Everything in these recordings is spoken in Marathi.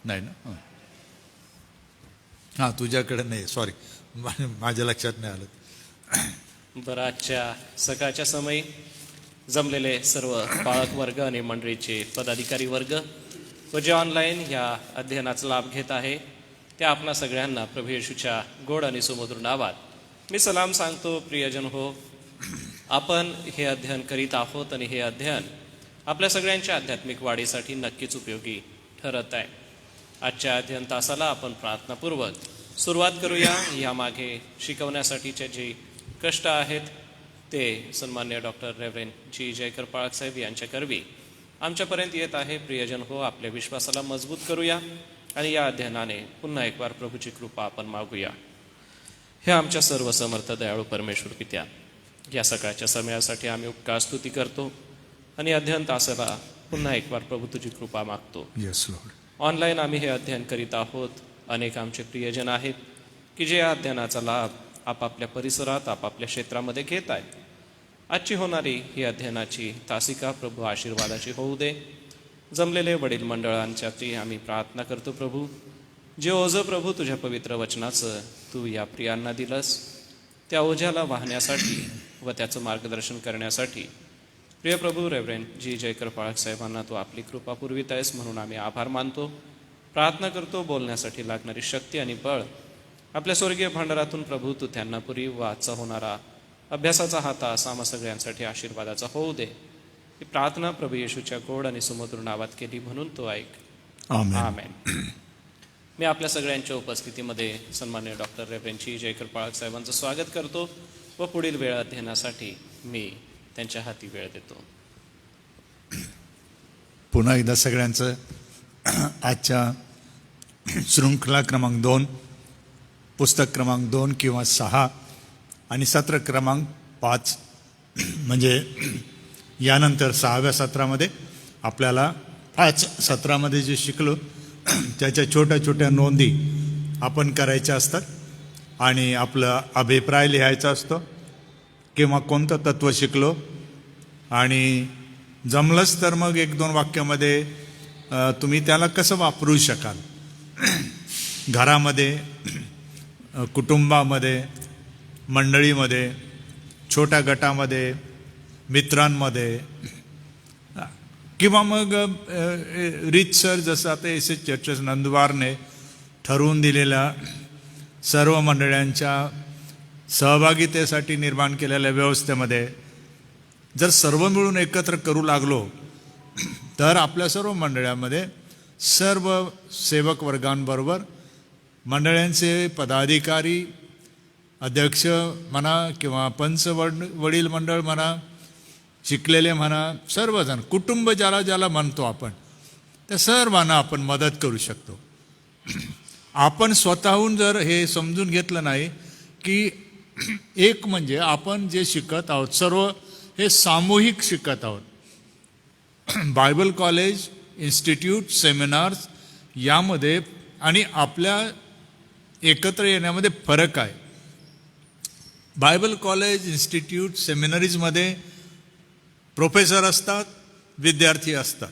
नाही ना? हां, तुझ्याकडे नाही, सॉरी, माझ्या लक्षात नाही आलं. बरं, आजच्या सकाळच्या समयी जमलेले सर्व पाळक वर्ग आणि मंडळीचे पदाधिकारी वर्ग व जे ऑनलाईन या अध्ययनाचा लाभ घेत आहे त्या आपणा सगळ्यांना प्रभू येशूच्या गोड आणि सुमधुर नावात मी सलाम सांगतो. प्रियजन हो, आपण हे अध्ययन करीत आहोत आणि हे अध्ययन आपल्या सगळ्यांच्या आध्यात्मिक वाढीसाठी नक्कीच उपयोगी ठरत आहे. आजच्या अध्ययन तासाला आपण प्रार्थनापूर्वक सुरुवात करूया. यामागे शिकवण्यासाठीचे जे कष्ट आहेत ते सन्मान्य डॉक्टर रेव्हरेंड जी जयकर पाळक साहेब यांच्या करवी आमच्यापर्यंत येत आहे. प्रियजन हो, आपल्या विश्वासाला मजबूत करूया आणि या अध्ययनाने पुन्हा एक वार प्रभूची कृपा आपण मागूया. हे आमच्या सर्व समर्थ दयाळू परमेश्वर पित्या, या सकाळच्या समयासाठी आम्ही उपकार स्तुती करतो आणि अध्ययन तासाला पुन्हा एक वार प्रभू तुझी कृपा मागतो. Yes Lord. ऑनलाईन आम्ही हे अध्ययन करीत आहोत. अनेक आमचे प्रियजन आहेत की जे या अध्ययनाचा लाभ आपापल्या परिसरात आपापल्या क्षेत्रामध्ये घेत आहेत. आजची होणारी ही अध्ययनाची तासिका प्रभू आशीर्वादाची होऊ दे. जमलेले वडील मंडळांच्याची आम्ही प्रार्थना करतो. प्रभू, जे ओझं प्रभू तुझ्या पवित्र वचनाचं तू या प्रियांना दिलंस त्या ओझ्याला वाहण्यासाठी व त्याचं मार्गदर्शन करण्यासाठी प्रिय प्रभू रेव्हरेंड जी जयकर पाळक साहेबांना तू आपली कृपा पुरवित आहेस म्हणून आम्ही आभार मानतो. प्रार्थना करतो बोलण्यासाठी लागणारी शक्ती आणि बळ आपल्या स्वर्गीय भांडारातून प्रभू तू त्यांना पुरी व आजचा होणारा अभ्यासाचा हा तास आम्हा सगळ्यांसाठी आशीर्वादाचा होऊ दे. ही प्रार्थना प्रभू येशूच्या गोड आणि सुमधुर नावात केली म्हणून तो ऐक. आमेन. मी आपल्या सगळ्यांच्या उपस्थितीमध्ये सन्मान्य डॉक्टर रेव्हरेंड जी जयकर पाळक साहेबांचं स्वागत करतो व पुढील वेळ अध्ययनासाठी मी त्यांच्या हाती वेळ देतो. पुन्हा एकदा सगळ्यांचं आजच्या शृंखला क्रमांक 2, पुस्तक क्रमांक 2 किंवा 6 आणि सत्र क्रमांक 5 म्हणजे यानंतर 6व्या सत्रामध्ये आपल्याला 5 सत्रामध्ये जे शिकलो त्याच्या छोट्या छोट्या नोंदी आपण करायच्या असतात आणि आपला अभिप्राय लिहायचा असतो किंवा कोणतं तत्त्व शिकलो आणि जमलंच तर मग 1-2 वाक्यामध्ये तुम्ही त्याला कसं वापरू शकाल घरामध्ये, कुटुंबामध्ये, मंडळीमध्ये, छोट्या गटामध्ये, मित्रांमध्ये किंवा मग रीतसर जसं आता एस चर्चेस नंदुरबारने ठरवून दिलेल्या सर्व मंडळांच्या सहभागितेसाठी निर्माण केलेल्या व्यवस्थेमध्ये जर सर्व मिळून एकत्र करू लागलो तर आपल्या सर्व मंडळांमध्ये सर्व सेवक वर्गांबरोबर मंडळांचे पदाधिकारी, अध्यक्ष म्हणा किंवा पंच वडील मंडळ म्हणा, शिकलेले म्हणा, सर्वजण कुटुंब ज्याला ज्याला म्हणतो आपण त्या सर्वांना आपण मदत करू शकतो. आपण स्वतःहून जर हे समजून घेतलं नाही की एक म्हणजे आपण जे शिकत आहोत सर्व हे सामूहिक शिकत आहोत. बायबल कॉलेज, इन्स्टिट्यूट, सेमिनार्स यामध्ये आणि आपल्या एकत्र येण्यामध्ये फरक आहे. बायबल कॉलेज, इन्स्टिट्यूट, सेमिनरीजमध्ये प्रोफेसर असतात, विद्यार्थी असतात.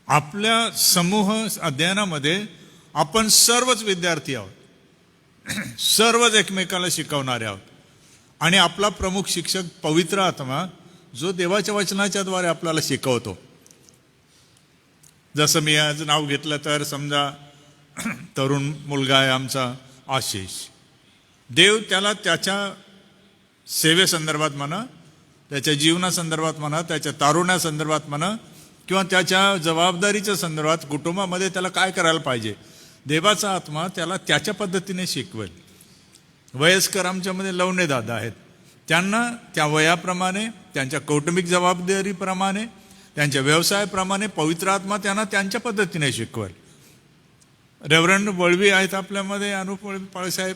आपल्या समूह अध्ययनामध्ये आपण सर्वच विद्यार्थी आहोत, सर्वच एकमेकाला शिकवणारे आहोत आणि आपला प्रमुख शिक्षक पवित्र आत्मा जो देवाच्या वचनाच्या द्वारे आपल्याला शिकवतो. जसं मी आज नाव घेतलं तर समजा तरुण मुलगा आहे आमचा आशिष, देव त्याला त्याच्या सेवेसंदर्भात म्हणा, त्याच्या जीवनासंदर्भात म्हणा, त्याच्या तारुण्यासंदर्भात म्हणा किंवा त्याच्या जबाबदारीच्या संदर्भात कुटुंबामध्ये त्याला काय करायला पाहिजे, देवाचा आत्मा त्याला त्याच्या पद्धतीने शिकवेल. वयस्कर आमच्यामध्ये लवणे दादा आहेत, त्यांना त्या वयाप्रमाणे, त्यांच्या कौटुंबिक जबाबदारीप्रमाणे, त्यांच्या व्यवसायाप्रमाणे पवित्र आत्मा त्यांना त्यांच्या पद्धतीने शिकवेल. रेव्हरंड वळवी आहेत आपल्यामध्ये, अनुप वळवी पाळकसाहेब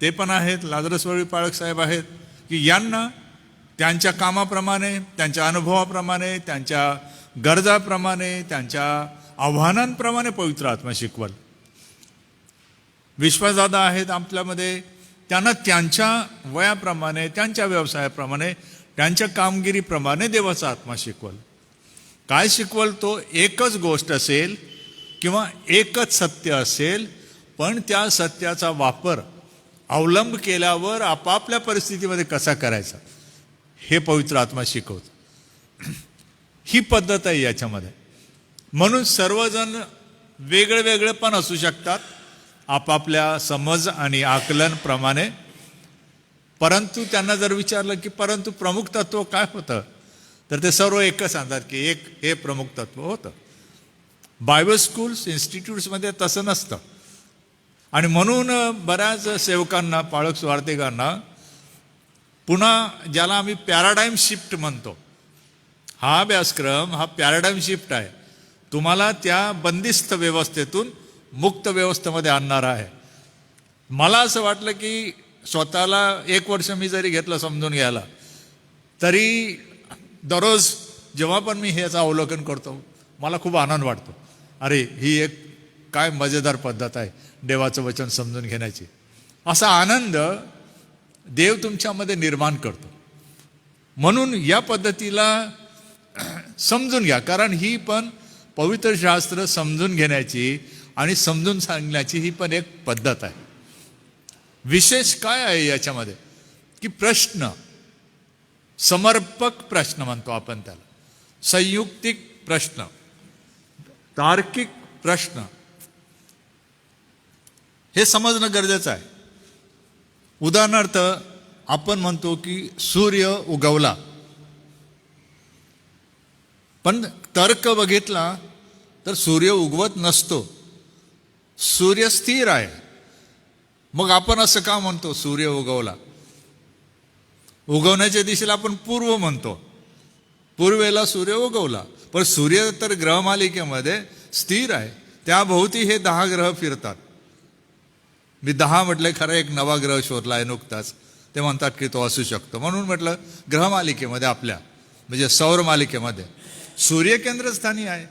ते पण आहेत, लाजरस वळवी पाळकसाहेब आहेत की यांना त्यांच्या कामाप्रमाणे, त्यांच्या अनुभवाप्रमाणे, त्यांच्या गरजाप्रमाणे, त्यांच्या आव्हानांप्रमाणे पवित्र आत्मा शिकवल. विश्वासदादा आहेत आपल्यामध्ये, त्यांना त्यांच्या वयाप्रमाणे, त्यांच्या व्यवसायाप्रमाणे, त्यांच्या कामगिरीप्रमाणे देवाचा आत्मा शिकवल. काय शिकवल तो एकच गोष्ट असेल किंवा एकच सत्य असेल, पण त्या सत्याचा वापर अवलंब केल्यावर आपापल्या परिस्थितीमध्ये कसा करायचा हे पवित्र आत्मा शिकवतो. ही पद्धत आहे याच्यामध्ये. म्हणून सर्वजण वेगळे पण असू शकतात आपापल्या समज आणि आकलनप्रमाणे. परंतु त्यांना जर विचारलं की परंतु प्रमुख तत्व काय होतं, तर ते सर्व एकच सांगतात की एक हे प्रमुख तत्व होतं. बायबल स्कूल्स इन्स्टिट्यूट्समध्ये तसं नसतं. आणि म्हणून बऱ्याच सेवकांना, पाळक सुवार्तिकांना पुन्हा ज्याला आम्ही पॅराडाईम शिफ्ट म्हणतो, हा अभ्यासक्रम हा पॅराडाईम शिफ्ट आहे. तुम्हाला त्या बंदिस्त व्यवस्थेतून मुक्त व्यवस्थेमध्ये आणणारा आहे. मला असं वाटलं की स्वतःला 1 वर्ष मी जरी घेतलं समजून घ्यायला, तरी दररोज जेव्हा पण मी ह्याचं अवलोकन करतो मला खूप आनंद वाटतो. अरे ही एक काय मजेदार पद्धत आहे देवाचं वचन समजून घेण्याची. असा आनंद देव तुमच्यामध्ये निर्माण करतो. म्हणून या पद्धतीला समजून घ्या, कारण ही पण पवित्र शास्त्र समजून घेण्याची आणि समजून सांगण्याची ही पण एक पद्धत आहे. विशेष काय आहे याच्यामध्ये की प्रश्न, समर्पक प्रश्न म्हणतो आपण त्याला, संयुक्तिक प्रश्न, तार्किक प्रश्न, हे समजणं गरजेचं आहे. उदाहरणार्थ आपण म्हणतो की सूर्य उगवला, पण तर्क बघितला तर सूर्य उगवत नसतो, सूर्य स्थिर आहे. मग आपण असं का म्हणतो सूर्य उगवला? उगवण्याच्या दिशेला आपण पूर्व म्हणतो, पूर्वेला सूर्य उगवला. पण सूर्य तर ग्रहमालिकेमध्ये स्थिर आहे, त्याभोवती हे 10 ग्रह फिरतात. मी 10 म्हटलं, खरं एक नवा ग्रह शोधला आहे नुकताच, ते म्हणतात की तो असू शकतो. म्हणून म्हटलं ग्रहमालिकेमध्ये आपल्या म्हणजे सौरमालिकेमध्ये सूर्य केंद्रस्थानी आहे.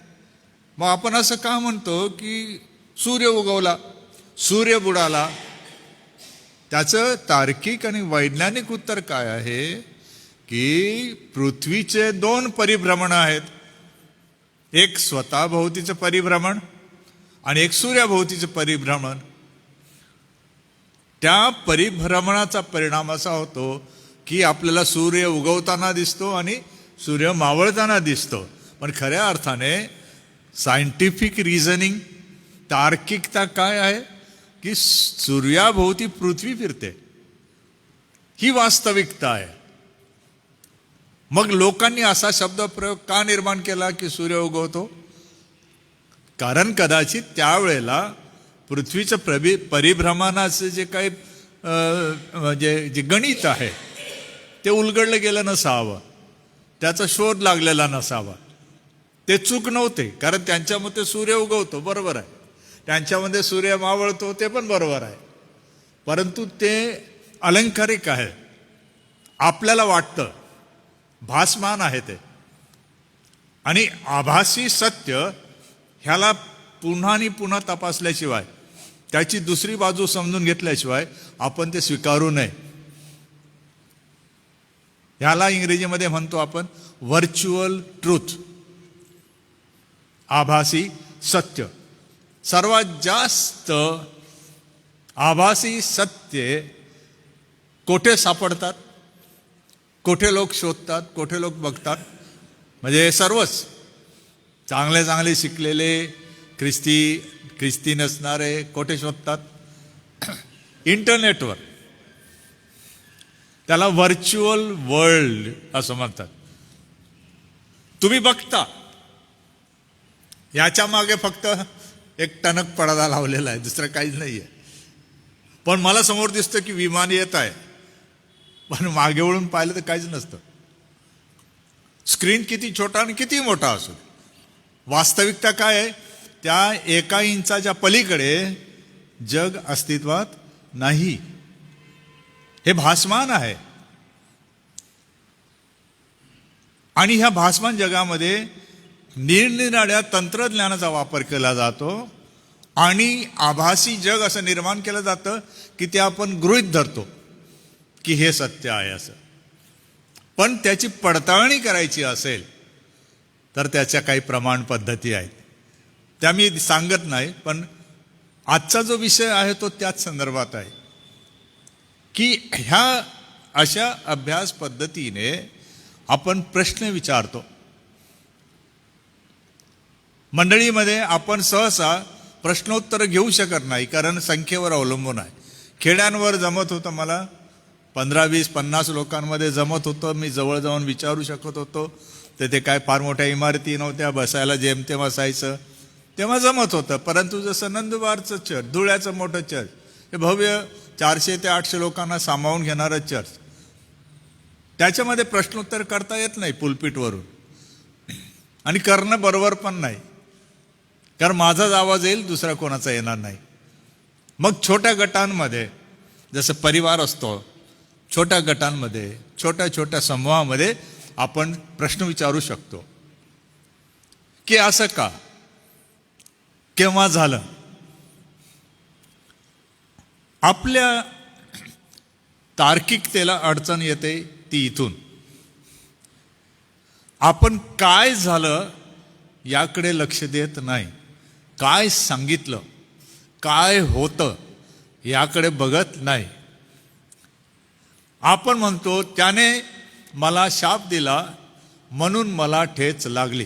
मग आपण असं का म्हणतो की सूर्य उगवला, सूर्य बुडाला? त्याचं तार्किक आणि वैज्ञानिक उत्तर काय आहे की पृथ्वीचे 2 परिभ्रमण आहेत. एक स्वतःभोवतीचं परिभ्रमण आणि एक सूर्याभोवतीचं परिभ्रमण. त्या परिभ्रमणाचा परिणाम असा होतो की आपल्याला सूर्य उगवताना दिसतो आणि सूर्य मावळताना दिसतो. पण खऱ्या अर्थाने सायंटिफिक रिझनिंग, तार्किकता काय आहे की सूर्याभोवती पृथ्वी फिरते, ही वास्तविकता आहे. मग लोकांनी असा शब्दप्रयोग का निर्माण केला की सूर्य उगवतो? कारण कदाचित त्यावेळेला पृथ्वीचं परिभ्रमणाचं जे काही जे गणित आहे ते उलगडलं गेलं नसावं, त्याचा शोध लागलेला नसावा. ते चूक नव्हते, कारण त्यांच्या मते सूर्य उगवतो बरोबर आहे, त्यांच्यामध्ये सूर्य मावळतो ते पण बरोबर आहे. परंतु ते अलंकारिक आहे, आपल्याला वाटतं, भासमान आहे ते. आणि आभासी सत्य ह्याला पुन्हा आणि पुन्हा तपासल्याशिवाय, त्याची दुसरी बाजू समजून घेतल्याशिवाय आपण ते स्वीकारू नये. ह्याला इंग्रजीमध्ये म्हणतो आपण व्हर्च्युअल ट्रूथ, आभासी सत्य. सर्वात जास्त आभासी सत्य कोठे सापडतात, कोठे लोक शोधतात, कोठे लोक बघतात? म्हणजे सर्वच चांगले शिकलेले ख्रिस्ती नसणारे कोठे शोधतात? इंटरनेटवर. त्याला व्हर्च्युअल वर्ल्ड असं म्हणतात. तुम्ही बघता, याच्या मागे फक्त एक टणक पडदा लावलेला आहे, दुसरं काहीच नाही आहे. पण मला समोर दिसतं की विमान येत आहे, पण मागे वळून पाहिलं तर काहीच नसतं. स्क्रीन किती छोटा आणि किती मोठा असो, वास्तविकता काय आहे? त्या 1 इंचाच्या पलीकडे जग अस्तित्वात नाही. हे भासमान आहे. आणि ह्या भासमान जगामध्ये निरनिराळ्या तंत्रज्ञानाचा वापर केला जातो आणि आभासी जग असं निर्माण केलं जातं की ते आपण गृहीत धरतो की हे सत्य आहे असं. पण त्याची पडताळणी करायची असेल तर त्याच्या काही प्रमाण पद्धती आहेत, त्या मी सांगत नाही. पण आजचा जो विषय आहे तो त्याच संदर्भात आहे की ह्या अशा अभ्यास पद्धतीने आपण प्रश्न विचारतो. मंडळीमध्ये आपण सहसा प्रश्नोत्तर घेऊ शकत नाही, कारण संख्येवर अवलंबून आहे. खेड्यांवर जमत होतं, मला 15, 20, 50 लोकांमध्ये जमत होतं. मी जवळ जाऊन विचारू शकत होतो. तेथे काय फार मोठ्या इमारती नव्हत्या, बसायला जेमतेम असायचं, तेव्हा जमत होतं. परंतु जसं नंदुरबारचं चर्च, धुळ्याचं मोठं चर्च, हे भव्य 400 ते 800 लोकांना सामावून घेणारं चर्च, त्याच्यामध्ये प्रश्नोत्तर करता येत नाही पुलपीटवरून, आणि करणं बरोबर पण नाही, कारण माझाच आवाज येईल, दुसरा कोणाचा येणार नाही. मग छोट्या गटांमध्ये, जसं परिवार असतो, छोट्या गटांमध्ये, छोट्या छोट्या समूहामध्ये आपण प्रश्न विचारू शकतो की असं का, केव्हा झालं. आपल्या तार्किकतेला अडचण येते ती इथून. आपण काय झालं याकडे लक्ष देत नाही, काय सांगितलं, काय होतं याकडे बघत नाही. आपण म्हणतो त्याने मला शाप दिला म्हणून मला ठेच लागली.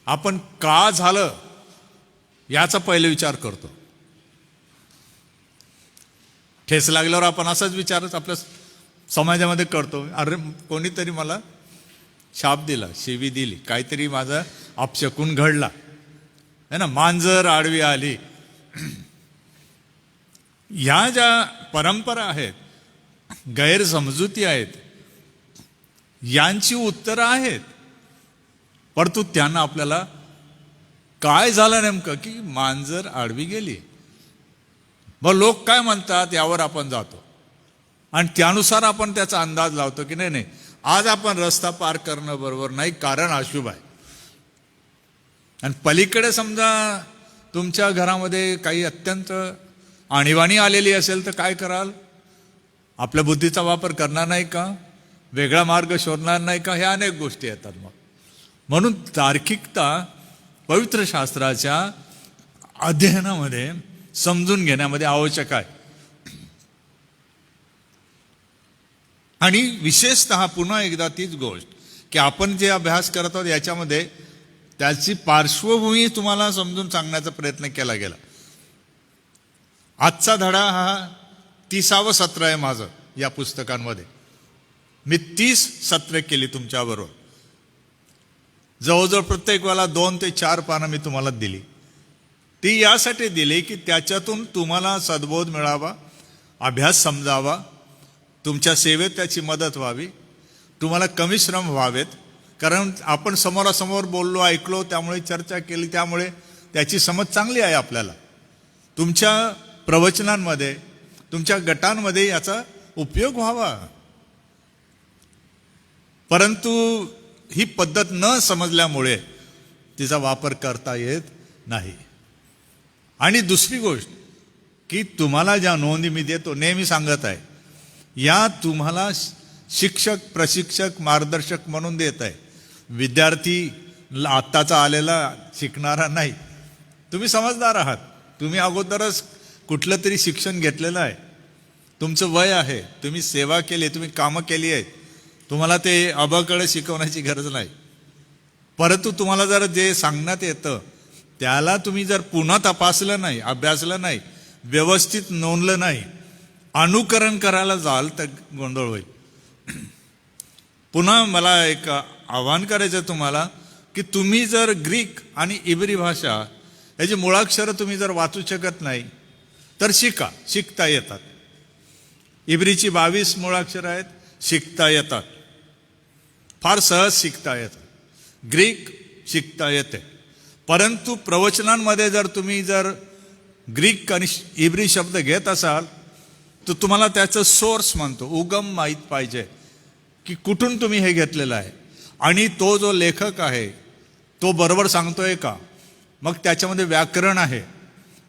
आपण का झालं याचा पहिले विचार करतो. ठेच लागल्यावर आपण असाच विचारच आपल्या समाजामध्ये करतो, अरे कोणीतरी मला शाप दिला, शिवी दिली, काहीतरी माझा अपशकुन घडला है ना, मांजर आडवी आली. ह्या ज्या परंपरा आहेत, गैरसमजुती आहेत, यांची उत्तरं आहेत. परंतु त्यांना आपल्याला काय झालं नेमकं की मांजर आडवी गेली, मग लोक काय म्हणतात यावर आपण जातो आणि त्यानुसार आपण त्याचा अंदाज लावतो की नाही, आज आपण रस्ता पार करणं बरोबर नाही, कारण अशुभ आहे. आणि पलीकडे समजा तुमच्या घरामध्ये काही अत्यंत आणीबाणी आलेली असेल तर काय कराल, आपल्या बुद्धीचा वापर करणार नाही का, वेगळा मार्ग शोधणार नाही का, ह्या अनेक गोष्टी येतात. मग म्हणून तार्किकता पवित्र शास्त्राच्या अध्ययनामध्ये समजून घेण्यामध्ये आवश्यक आहे. आणि विशेषतः पुन्हा एकदा तीच गोष्ट की आपण जे अभ्यास करत आहोत याच्यामध्ये त्याची पार्श्वभूमी तुम्हाला समजून सांगण्याचा प्रयत्न केला गेला. आजचा धडा हा 30वं सत्र आहे माझं या पुस्तकांमध्ये. मी 30 सत्र केली तुमच्याबरोबर. जवळजवळ प्रत्येक वेळेला 2 ते 4 पानं मी तुम्हाला दिली. ती यासाठी दिली की त्याच्यातून तुम्हाला सद्बोध मिळावा, अभ्यास समजावा, तुमच्या सेवेत त्याची मदत व्हावी, तुम्हाला कमी श्रम व्हावेत. कारण आपण समोरासमोर बोललो, ऐकलो, त्यामुळे चर्चा केली, त्यामुळे त्याची समज चांगली आहे आपल्याला. तुमच्या प्रवचनांमध्ये, तुमच्या गटांमध्ये याचा उपयोग व्हावा. परंतु ही पद्धत न समजल्यामुळे तिचा वापर करता येत नाही. आणि दुसरी गोष्ट की तुम्हाला ज्या नोंदी मी देतो, नेहमी सांगत आहे, या तुम्हाला शिक्षक, प्रशिक्षक, मार्गदर्शक म्हणून देत आहे. विद्यार्थी आत्ताचा आलेला शिकणारा नाही. तुम्ही समजदार आहात, तुम्ही अगोदरच कुठलं तरी शिक्षण घेतलेलं आहे, तुमचं वय आहे, तुम्ही सेवा केली, तुम्ही कामं केली आहेत, तुम्हाला ते अबाकडे शिकवण्याची गरज नाही. परंतु तुम्हाला जर जे सांगण्यात येतं त्याला तुम्ही जर पुन्हा तपासलं नाही, अभ्यासलं नाही, व्यवस्थित नोंदलं नाही, अनुकरण करायला जाल तर गोंधळ होईल. पुन्हा मला एक आव्हान करायचं तुम्हाला की तुम्ही जर ग्रीक आणि इब्री भाषा याची मुळाक्षरं तुम्ही जर वाचू शकत नाही तर शिकता येतात. इब्रीची 22 मुळाक्षरं आहेत, शिकता येतात, फार सहज शिकता येतात. ग्रीक शिकता येते. परंतु प्रवचनांमध्ये जर तुम्ही ग्रीक आणि इब्री शब्द घेत असाल तर तुम्हाला त्याचं सोर्स म्हणतो, उगम माहीत पाहिजे की कुठून तुम्ही हे घेतलेलं आहे आणि तो जो लेखक आहे तो बरोबर सांगतोय का. मग त्याच्यामध्ये व्याकरण आहे,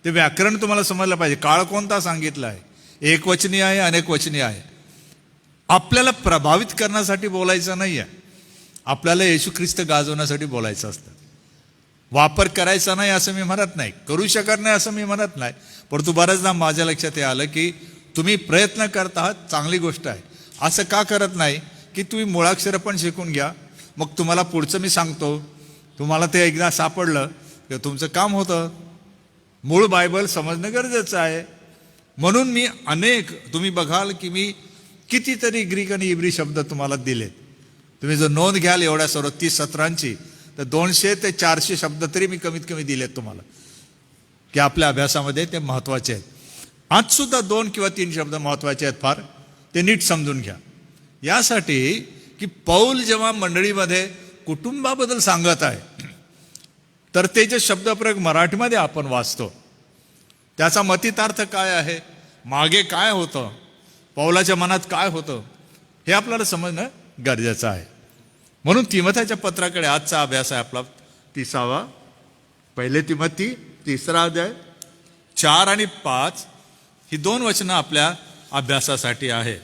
ते व्याकरण तुम्हाला समजलं पाहिजे. काळ कोणता सांगितला आहे, एकवचनी आहे, अनेकवचनी आहे. आपल्याला प्रभावित करण्यासाठी बोलायचं नाही आहे, आपल्याला येशू ख्रिस्त गाजवण्यासाठी बोलायचं असतं. वापर करायचा नाही असं मी म्हणत नाही, करू शकत नाही असं मी म्हणत नाही, परंतु बऱ्याचदा माझ्या लक्षात हे आलं की तुम्ही प्रयत्न करत आहात, चांगली गोष्ट आहे. असं का करत नाही की तुम्ही मुळाक्षरं पण शिकून घ्या, मग तुम्हाला पुढचं मी सांगतो, तुम्हाला ते एकदा सापडलं की तुमचं काम होतं. मूळ बायबल समजणं गरजेचं आहे. म्हणून मी तुम्ही बघाल की मी कितीतरी ग्रीक आणि इब्री शब्द तुम्हाला दिलेत. तुम्ही जर नोंद घ्याल एवढ्या सर्व 30 सत्रांची, तर 200 ते 400 शब्द तरी मी कमीत कमी दिलेत तुम्हाला, की आपल्या अभ्यासामध्ये ते महत्त्वाचे आहेत. आज सुद्धा 2 किंवा 3 शब्द महत्त्वाचे आहेत फार, ते नीट समजून घ्या. यासाठी की पौल जेव्हा मंडळीमध्ये कुटुंबाबद्दल सांगत आहे, तर ते जे शब्दप्रयोग मराठीमध्ये आपण वाचतो त्याचा मतितार्थ काय आहे, मागे काय होतं, पौलाच्या मनात काय होतं, हे आपल्याला समजणं गरजेचं आहे. म्हणून तिमोथेच्या पत्राकडे आजचा अभ्यास आहे आपला 30वा. पहिले तिमोथी 3रा अध्याय 4 आणि 5 ही 2 वचनं आपल्या अभ्यासासाठी आहे.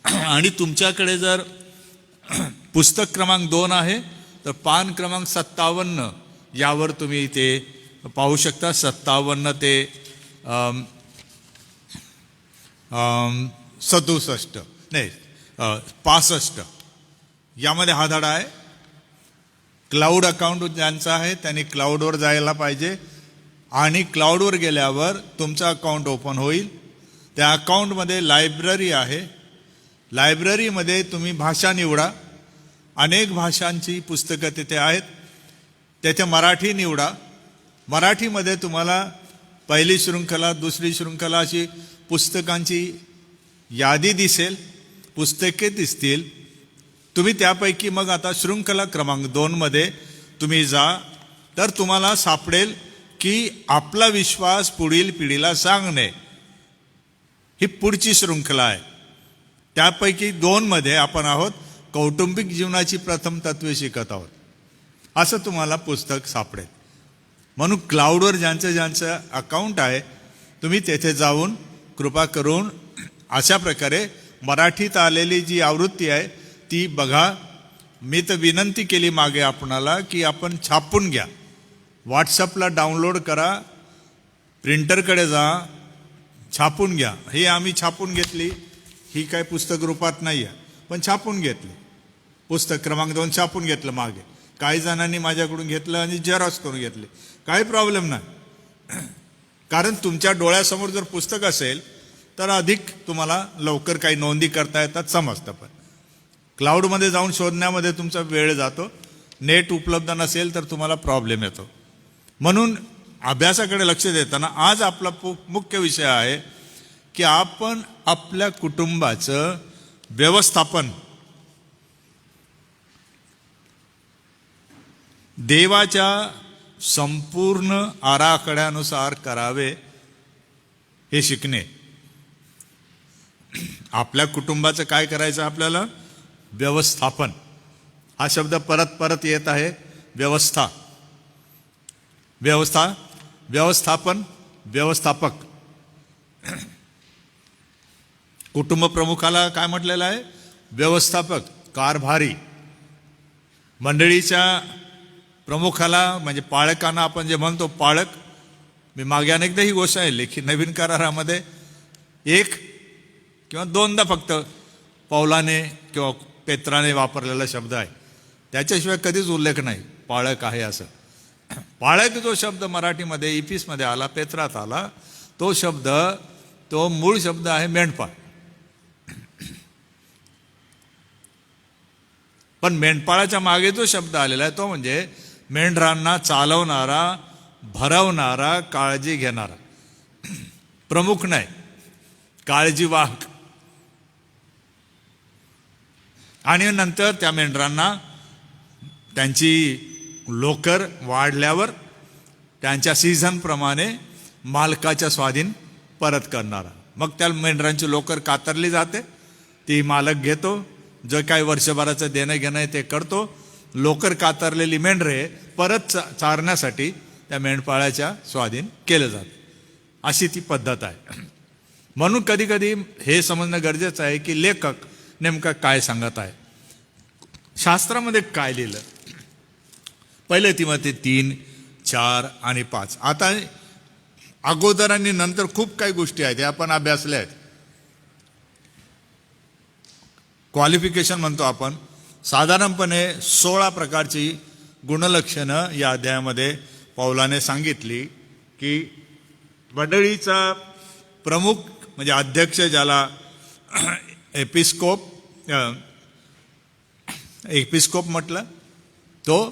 आणि तुमच्याकडे जर पुस्तक क्रमांक 2 आहे तर पान क्रमांक 57 यावर तुम्ही ते पाहू शकता. 57 ते 67 नाही 65 यामध्ये हा धडा आहे. क्लाउड अकाउंट ज्यांचं आहे त्यांनी क्लाउडवर जायला पाहिजे, आणि क्लाउडवर गेल्यावर तुमचं अकाउंट ओपन होईल. त्या अकाउंटमध्ये लायब्ररी आहे. लायब्ररीमध्ये तुम्ही भाषा निवडा. अनेक भाषांची पुस्तकं तिथे आहेत. त्याच्या मराठी निवडा. मराठीमध्ये तुम्हाला पहिली शृंखला, दुसरी शृंखला अशी पुस्तकांची यादी दिसेल, पुस्तके दिसतील. तुम्ही त्यापैकी मग आता शृंखला क्रमांक 2 मध्ये तुम्ही जा, तर तुम्हाला सापडेल की आपला विश्वास पुढील पिढीला सांगणे ही पुढची शृंखला आहे. त्यापैकी 2 मध्ये आपण आहोत कौटुंबिक जीवनाची प्रथम तत्वे शिकत आहोत. असं तुम्हाला पुस्तक सापडेल. म्हणून क्लाउडवर ज्यांचं अकाउंट आहे तुम्ही तेथे जाऊन कृपा करून अशा प्रकारे मराठीत आलेली जी आवृत्ती आहे ती बघा. मी तर विनंती केली मागे आपणाला की आपण छापून घ्या, व्हॉट्सअपला डाउनलोड करा, प्रिंटरकडे जा, छापून घ्या. हे आम्ही छापून घेतली, ही काय पुस्तक रूपात नाही आहे, पण छापून घेतली. पुस्तक क्रमांक 2 छापून घेतलं मागे. काही जणांनी माझ्याकडून घेतलं आणि झेरॉक्स करून घेतले, काही प्रॉब्लेम नाही. कारण तुमच्या डोळ्यासमोर जर पुस्तक असेल तर अधिक तुम्हाला लवकर काही नोंदी करता येतात, समजतं. पण क्लाउडमध्ये जाऊन शोधण्यामध्ये तुमचा वेळ जातो. नेट उपलब्ध नसेल तर तुम्हाला प्रॉब्लेम येतो. म्हणून अभ्यासाकडे लक्ष देताना आज आपला मुख्य विषय आहे की आपण आपल्या कुटुंबाचं व्यवस्थापन देवाच्या संपूर्ण आराखड्यानुसार करावे हे शिकणे. आपल्या कुटुंबाचं काय करायचं आपल्याला? व्यवस्थापन. हा शब्द परत परत येत आहे. व्यवस्था, व्यवस्थापन, व्यवस्थापक. कुटुंब प्रमुखाला काय म्हटलेलं आहे? व्यवस्थापक, कारभारी. मंडळीच्या प्रमुखाला म्हणजे पाळकांना आपण जे म्हणतो पाळक. मी मागे अनेकदा ही गोष्ट आहे लेखी नवीन करारामध्ये 1 किंवा 2दा फक्त पौलाने किंवा पेत्राने वापरलेला शब्द आहे, त्याच्याशिवाय कधीच उल्लेख नाही पाळक आहे असं. पाळक जो शब्द मराठीमध्ये इपिसमध्ये आला, पेत्रात आला, तो शब्द, तो मूळ शब्द आहे मेंढपाळ. पण मेंढपाळाच्या मागे जो शब्द आलेला आहे तो म्हणजे मेंढरांना चालवणारा, भरवणारा, काळजी घेणारा. प्रमुख नाही, काळजीवाहक. आणि नंतर त्या मेंढरांना त्यांची लोकर वाढल्यावर त्यांच्या सीझनप्रमाणे मालकाच्या स्वाधीन परत करणारा. मग त्या मेंढरांची लोकर कातरली जाते, ती मालक घेतो, जे काही वर्षभराचं देणं घेणं आहे ते करतो. लोकर कातरलेली मेंढरे परत चारण्यासाठी त्या मेंढपाळाच्या स्वाधीन केलं जातं. अशी ती पद्धत आहे. म्हणून कधी कधी हे समजणं गरजेचं आहे की लेखक नेमकं काय सांगत आहे. शास्त्रामध्ये काय लिहिलं? पहिले तिमोथी 3, 4 आणि 5. आता अगोदर आणि नंतर खूप काही गोष्टी आहेत, या आपण अभ्यासल्या आहेत. क्वालिफिकेशन म्हणतो आपण. साधारणपणे 16 प्रकारची गुणलक्षणं या अध्यायामध्ये पौलाने सांगितली की मंडळीचा प्रमुख म्हणजे अध्यक्ष, ज्याला एपिस्कोप म्हटलं, तो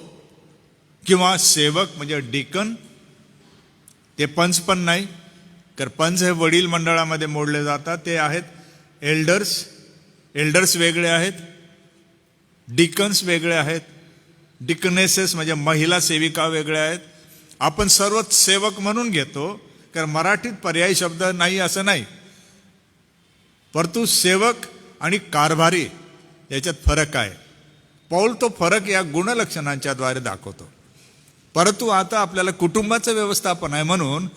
किंवा सेवक म्हणजे डिकन. ते पंच पण नाही, तर पंच हे वडील मंडळामध्ये मोडले जातात, ते आहेत एल्डर्स वेगळे आहेत, डिकन्स वेगळे आहेत, डिकनेसेस म्हणजे महिला सेविका वेगळ्या आहेत. आपण सर्वच सेवक म्हणून घेतो, कारण मराठीत पर्यायी शब्द नाही असं नाही, परंतु सेवक आणि कारभारी याच्यात फरक आहे. पौल तो फरक या गुणलक्षणांच्या द्वारे दाखवतो. परंतु आता आपल्याला कुटुंबाचं व्यवस्थापन आहे म्हणून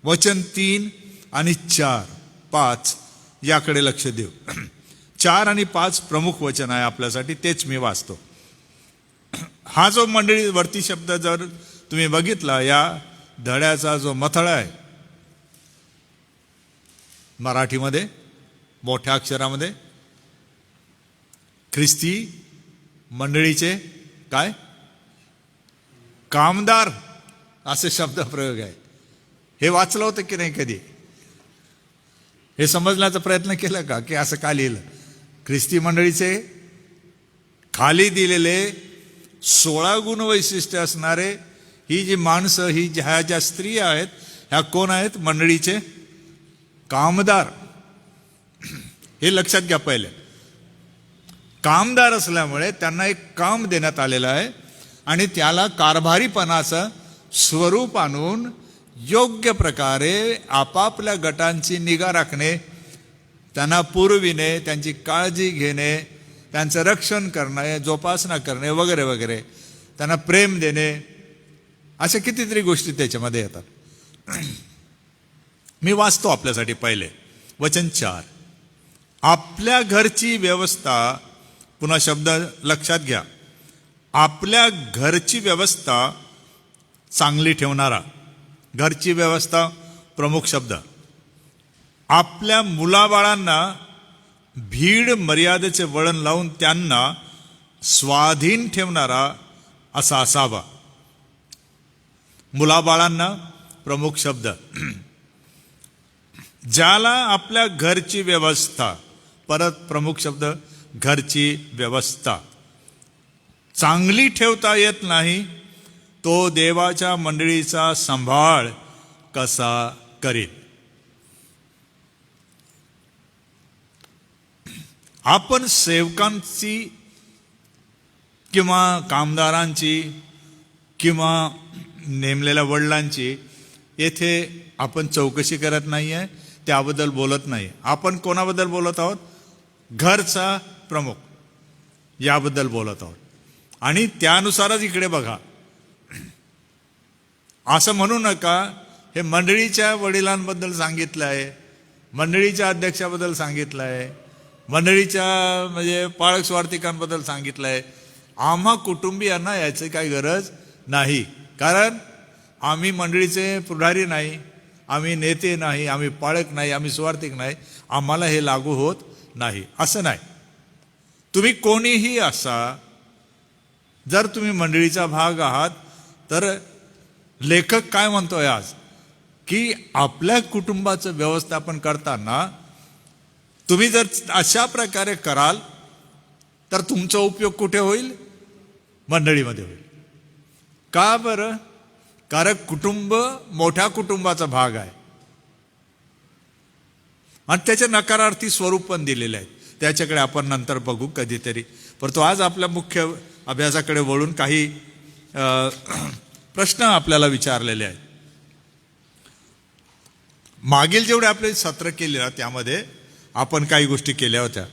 वचन 3 आणि 4, 5 याकडे लक्ष देऊ. 4 आणि 5 प्रमुख वचन आहे आपल्यासाठी, तेच मी वाचतो. हा जो मंडळीवरती शब्द जर तुम्ही बघितला, या धड्याचा जो मथळा आहे मराठीमध्ये मोठ्या अक्षरामध्ये, ख्रिस्ती मंडळीचे काय कामदार असे शब्द प्रयोग आहे. हे वाचलं होतं की नाही कधी? हे समजण्याचा प्रयत्न केला का की असं का लिहिलं? ख्रिस्ती मंडळीचे खाली दिलेले 16 गुण वैशिष्ट्य असणारे ही जी माणसं, ही ज्या स्त्रिया आहेत, ह्या कोण आहेत? मंडळीचे कामदार. हे लक्षात घ्या. पहिले कामदार असल्यामुळे त्यांना एक काम देण्यात आलेलं आहे आणि त्याला कारभारीपणाचं स्वरूप आणून योग्य प्रकारे आपापल्या गटांची निगा राखणे, त्यांना पुरविणे, त्यांची काळजी घेणे, त्यांचं रक्षण करणे, जोपासना करणे वगैरे वगैरे, त्यांना प्रेम देणे, अशा कितीतरी गोष्टी त्याच्यामध्ये येतात. मी वाचतो आपल्यासाठी. पहिले वचन 4, आपल्या घरची व्यवस्था. पुन्हा शब्द लक्षात घ्या, आपल्या घरची व्यवस्था चांगली ठेवणारा. घरची व्यवस्था प्रमुख शब्द. आपल्या मुलाबाळांना भीड मर्यादेचे वळण लावून त्यांना स्वाधीन ठेवणारा असा असावा. मुलाबाळांना प्रमुख शब्द. ज्याला आपल्या घरची व्यवस्था, परत प्रमुख शब्द, घरची व्यवस्था चांगली ठेवता येत नाही, तो देवाच्या मंडळीचा सांभाळ कसा करील? आपण सेवकांची किंवा कामदारांची किंवा नेमलेल्या वडिलांची येथे आपण चौकशी करत नाही आहे, त्याबद्दल बोलत नाही. आपण कोणाबद्दल बोलत आहोत? घरचा प्रमुख याबद्दल बोलत आहोत. आणि त्यानुसारच इकडे बघा, असं म्हणू नका हे मंडळीच्या वडिलांबद्दल सांगितलं आहे, मंडळीच्या अध्यक्षाबद्दल सांगितलं आहे, मंडळीच्या म्हणजे पाळक स्वार्थिकांबद्दल सांगितलं आहे. आम्हा कुटुंबियांना याची काही गरज नाही, कारण आम्ही मंडळीचे पुढारी नाही, आम्ही नेते नाही, आम्ही पाळक नाही, आम्ही स्वार्थिक नाही, आम्हाला हे लागू होत नाही. असं नाही. तुम्ही कोणीही असा, जर तुम्ही मंडळीचा भाग आहात, तर लेखक काय म्हणतोय आज, की आपल्या कुटुंबाचं व्यवस्थापन करताना तुम्ही जर अशा प्रकारे कराल तर तुमचा उपयोग कुठे होईल? मंडळीमध्ये होईल. का बरं? कारण कुटुंब मोठ्या कुटुंबाचा भाग आहे आणि त्याचे नकारार्थी स्वरूप पण दिलेले आहेत. त्याच्याकडे आपण नंतर बघू कधीतरी. परंतु आज आपल्या मुख्य अभ्यासाकडे वळून काही प्रश्न आपल्याला विचारलेले आहेत. मागील जेवढे आपले सत्र केले त्यामध्ये आपण काही गोष्टी केल्या होत्या.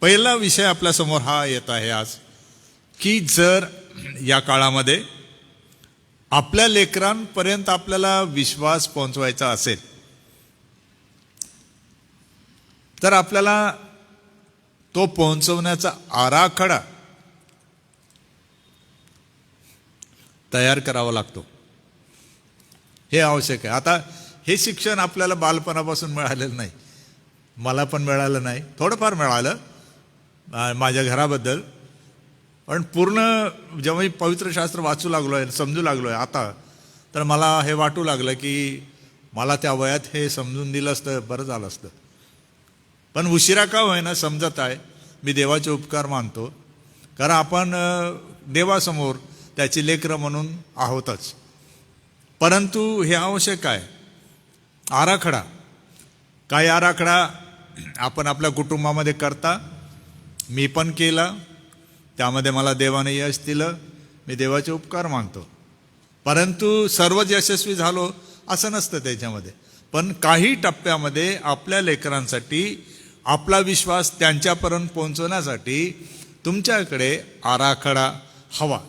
पहिला विषय आपल्यासमोर हा येत आहे आज, की जर या काळामध्ये आपल्या लेकरांपर्यंत आपल्याला विश्वास पोहोचवायचा असेल तर आपल्याला तो पोहोचवण्याचा आराखडा तयार करावा लागतो. हे आवश्यक आहे. आता हे शिक्षण आपल्याला बालपणापासून मिळालेलं नाही, मला पण मिळालं नाही, थोडंफार मिळालं माझ्या घराबद्दल, पण पूर्ण जेव्हा मी पवित्र शास्त्र वाचू लागलो आहे, समजू लागलो आहे आता, तर मला हे वाटू लागलं की मला त्या वयात हे समजून दिलं असतं बरं झालं असतं. पण उशिरा का होईना समजत आहे. मी देवाचे उपकार मानतो, कारण आपण देवासमोर त्याची लेकरं म्हणून आहोतच. परंतु हे आवश्यक आहे आराखडा. काही आराखडा आपण आपल्या कुटुंबामध्ये करता, मी पण केला, त्यामध्ये मला देवाने यश दिलं, मी देवाचे उपकार मानतो. परंतु सर्वच यशस्वी झालो असं नसतं त्याच्यामध्ये. पण काही टप्प्यामध्ये आपल्या लेकरांसाठी आपला विश्वास त्यांच्यापर्यंत पोहोचवण्यासाठी तुमच्याकडे आराखडा हवा.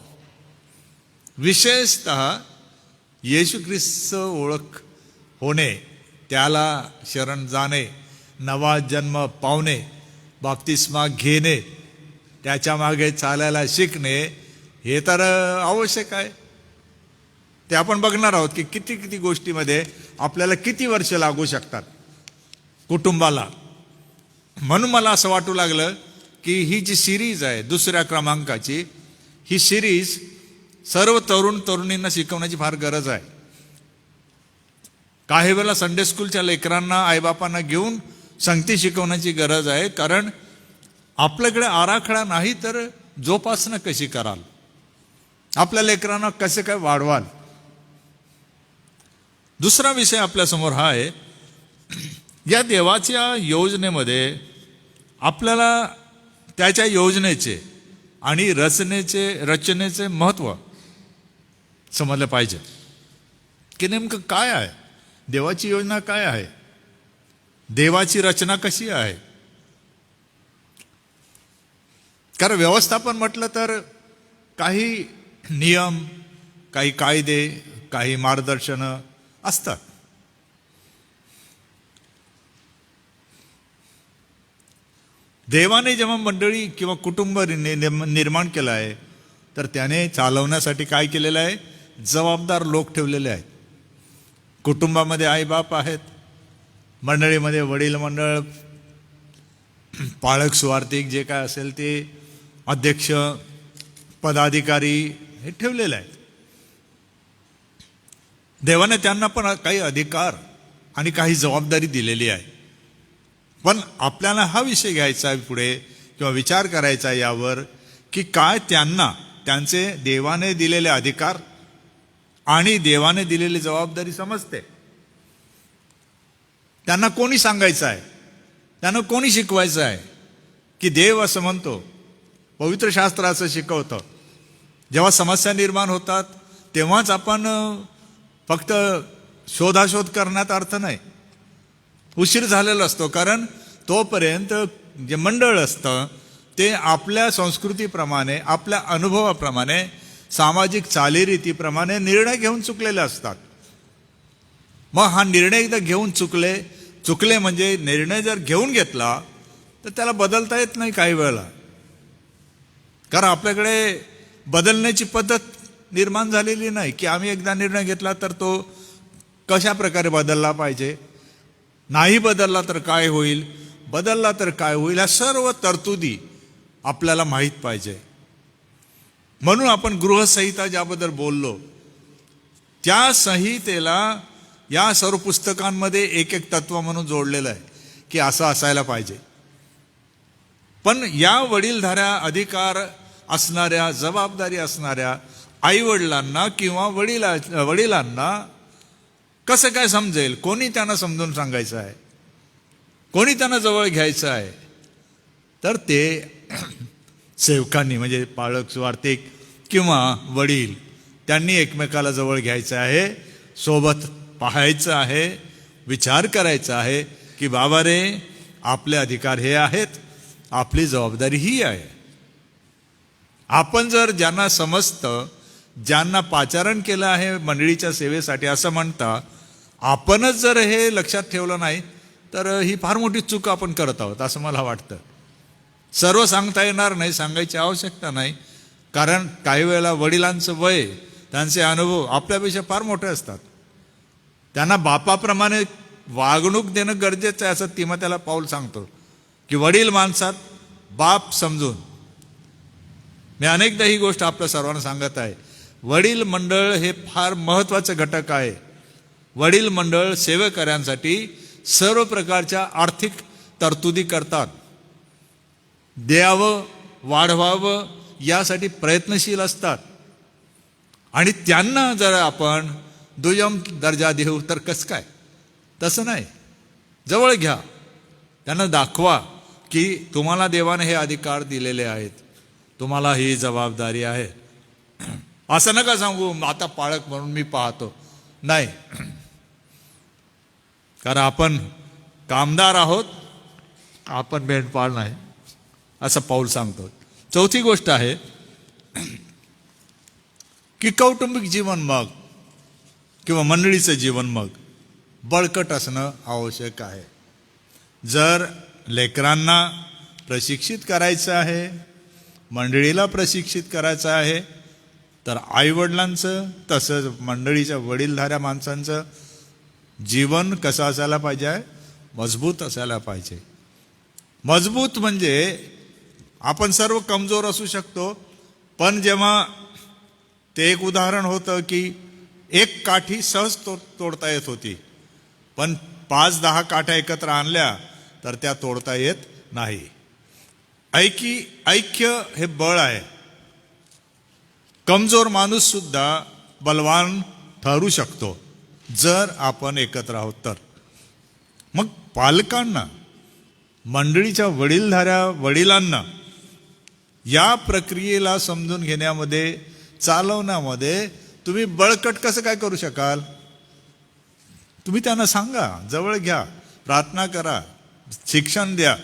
विशेषतः येशू ख्रिस्ताचं ओळख होणे, त्याला शरण जाणे, नवा जन्म पावणे, बाप्तिस्मा घेणे, त्याच्या मागे चालायला शिकणे, हे तर आवश्यक आहे. ते आपण बघणार आहोत की किती किती गोष्टीमध्ये आपल्याला किती वर्ष लागू शकतात कुटुंबाला. म्हणून मला असं वाटू लागलं की ही जी सिरीज आहे 2ऱ्या क्रमांकाची, ही सिरीज सर्व तरुण तरुणींना शिकवण्याची फार गरज आहे. काही वेळेला संडे स्कूलच्या लेकरांना आईबापांना घेऊन संगती शिकवण्याची गरज आहे, कारण आपल्याकडे आराखडा नाही तर जोपासना कशी कराल, आपल्या लेकरांना कसे काय वाढवाल. दुसरा विषय आपल्यासमोर हा आहे, या देवाच्या योजनेमध्ये आपल्याला त्याच्या योजनेचे आणि रचनेचे महत्त्व समजलं पाहिजे की नेमकं काय आहे, देवाची योजना काय आहे, देवाची रचना कशी आहे. कारण व्यवस्थापन म्हटलं तर काही नियम, काही कायदे, काही मार्गदर्शनं असतात. देवाने जेव्हा मंडळी किंवा कुटुंब निर्माण केलं आहे, तर त्याने चालवण्यासाठी काय केलेलं आहे, जबाबदार लोक ठेवलेले आहेत. कुटुंबामध्ये आईबाप आहेत, मंडळीमध्ये वडील मंडळ, पाळक सुवार्थिक जे काय असेल ते, अध्यक्ष, पदाधिकारी हे ठेवलेले आहेत. देवाने त्यांना पण काही अधिकार आणि काही जबाबदारी दिलेली आहे. पण आपल्याला हा विषय घ्यायचा आहे पुढे, किंवा विचार करायचा आहे यावर, की काय त्यांना त्यांचे देवाने दिलेले अधिकार आणि देवाने दिलेली जबाबदारी समजते. त्यांना कोणी सांगायचं आहे, त्यांना कोणी शिकवायचं आहे की देव असं म्हणतो, पवित्र शास्त्र असं शिकवतं. जेव्हा समस्या निर्माण होतात तेव्हाच आपण फक्त शोधाशोध करण्यात अर्थ नाही, उशीर झालेला असतो. कारण तोपर्यंत जे मंडळ असतं ते आपल्या संस्कृतीप्रमाणे, आपल्या अनुभवाप्रमाणे, सामाजिक चालीरीतीप्रमाणे निर्णय घेऊन चुकलेले असतात. मग हा निर्णय एकदा घेऊन चुकले म्हणजे निर्णय जर घेऊन घेतला तर त्याला बदलता येत नाही काही वेळेला. कारण आपल्याकडे बदलण्याची पद्धत निर्माण झालेली नाही की आम्ही एकदा निर्णय घेतला तर तो कशा प्रकारे बदलला पाहिजे, नाही बदलला तर काय होईल, बदलला तर काय होईल, ह्या सर्व तरतुदी आपल्याला माहीत पाहिजे. म्हणून आपण गृहसंहिता ज्याबद्दल बोललो, त्या संहितेला या सर्व पुस्तकांमध्ये एक एक तत्व म्हणून जोडलेलं आहे की असं असायला पाहिजे. पण या वडीलधाऱ्या अधिकार असणाऱ्या, जबाबदारी असणाऱ्या आईवडिलांना किंवा वडिलांना कसं काय समजेल, कोणी त्यांना समजून सांगायचं आहे, कोणी त्यांना जवळ घ्यायचं आहे, तर ते सेवकांनी म्हणजे पाळक सुवार्थिक किंवा वडील त्यांनी एकमेकाला जवळ घ्यायचं आहे, सोबत पाहायचं आहे, विचार करायचा आहे की बाबा रे, आपले अधिकार हे आहेत, आपली जबाबदारी ही आहे. आपण जर ज्यांना समजतं, ज्यांना पाचारण केलं आहे मंडळीच्या सेवेसाठी असं म्हणता, आपणच जर हे लक्षात ठेवलं नाही तर ही फार मोठी चूक आपण करत आहोत असं मला वाटतं. सर्व सांगता येणार नाही, सांगायची आवश्यकता नाही, कारण काही वेळेला वडिलांचं वय त्यांचे अनुभव आपल्यापेक्षा फार मोठे असतात. त्यांना बापाप्रमाणे वागणूक देणं गरजेचं आहे, असं तिमोथेला पाऊल सांगतो की वडील माणसात बाप समजून. मी अनेकदा ही गोष्ट आपल्या सर्वांना सांगत आहे. वडील मंडळ हे फार महत्त्वाचं घटक आहे. वडील मंडळ सेवेकऱ्यांसाठी सर्व प्रकारच्या आर्थिक तरतुदी करतात. द्यावं, वाढवावं यासाठी प्रयत्नशील असतात. आणि त्यांना जर आपण दुय्यम दर्जा देऊ तर कसं काय? तसं नाही. जवळ घ्या, त्यांना दाखवा की तुम्हाला देवाने हे अधिकार दिलेले आहेत, तुम्हाला ही जबाबदारी आहे. असं नका सांगू आता पाळक म्हणून मी पाहतो. नाही, कारण आपण कामदार आहोत, आपण मेंढपाळ नाही, असं पाऊल सांगतो. चौथी गोष्ट आहे की कौटुंबिक जीवन मग किंवा मंडळीचं जीवन मग बळकट असणं आवश्यक आहे. जर लेकरांना प्रशिक्षित करायचं आहे, मंडळीला प्रशिक्षित करायचं आहे, तर आईवडिलांचं तसंच मंडळीच्या वडीलधाऱ्या माणसांचं जीवन कसं असायला पाहिजे आहे? मजबूत असायला पाहिजे. मजबूत म्हणजे आपण सर्व कमजोर असू शकतो, पण जेव्हा ते एक उदाहरण होतं की एक काठी सहज तोडता येत होती, पण 5-10 काठ्या एकत्र आणल्या तर त्या तोडता येत नाही. ऐक्य हे बळ आहे. कमजोर माणूस सुद्धा बलवान ठरू शकतो जर आपण एकत्र आहोत तर. मग पालकांना, मंडळीच्या वडीलधाऱ्या वडिलांना या प्रक्रियेला समजून घेण्यामध्ये, चालवण्यामध्ये तुम्ही बळकट कसं काय करू शकाल? तुम्ही त्यांना सांगा, जवळ घ्या, प्रार्थना करा, शिक्षण द्या,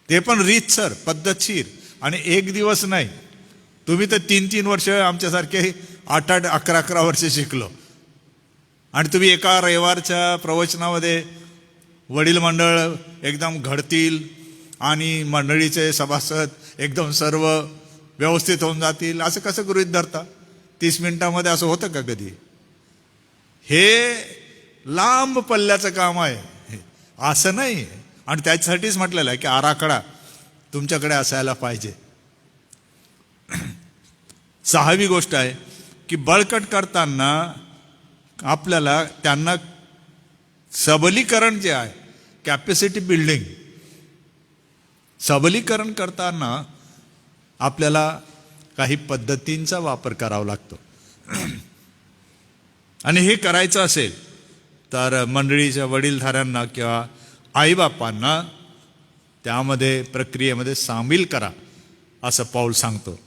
ते पण रीतसर, पद्धतशीर. आणि एक दिवस नाही. तुम्ही तर 3-3 वर्ष, आमच्यासारखे 8-8, 11-11 वर्ष शिकलो. आणि तुम्ही एका रविवारच्या प्रवचनामध्ये वडील मंडळ एकदम घडतील आणि मंडळीचे सभासद एकदम सर्व व्यवस्थित होऊन जातील, असं कसं गृहीत धरता? 30 मिनिटामध्ये असं होतं का कधी? हे लांब पल्ल्याचं काम आहे, असं नाही. आणि त्याच्यासाठीच म्हटलेलं आहे की आराखडा तुमच्याकडे असायला पाहिजे. 6वी गोष्ट आहे की बळकट करताना आपल्याला त्यांना सबलीकरण जे आहे, कॅपॅसिटी बिल्डिंग, सबलीकरण करताना आपल्याला काही पद्धतींचा वापर करावा लागतो. आणि हे करायचं असेल तर मंडळीच्या वडीलधाऱ्यांना किंवा आईबापांना त्यामध्ये, प्रक्रियेमध्ये सामील करा, असं पाऊल सांगतो.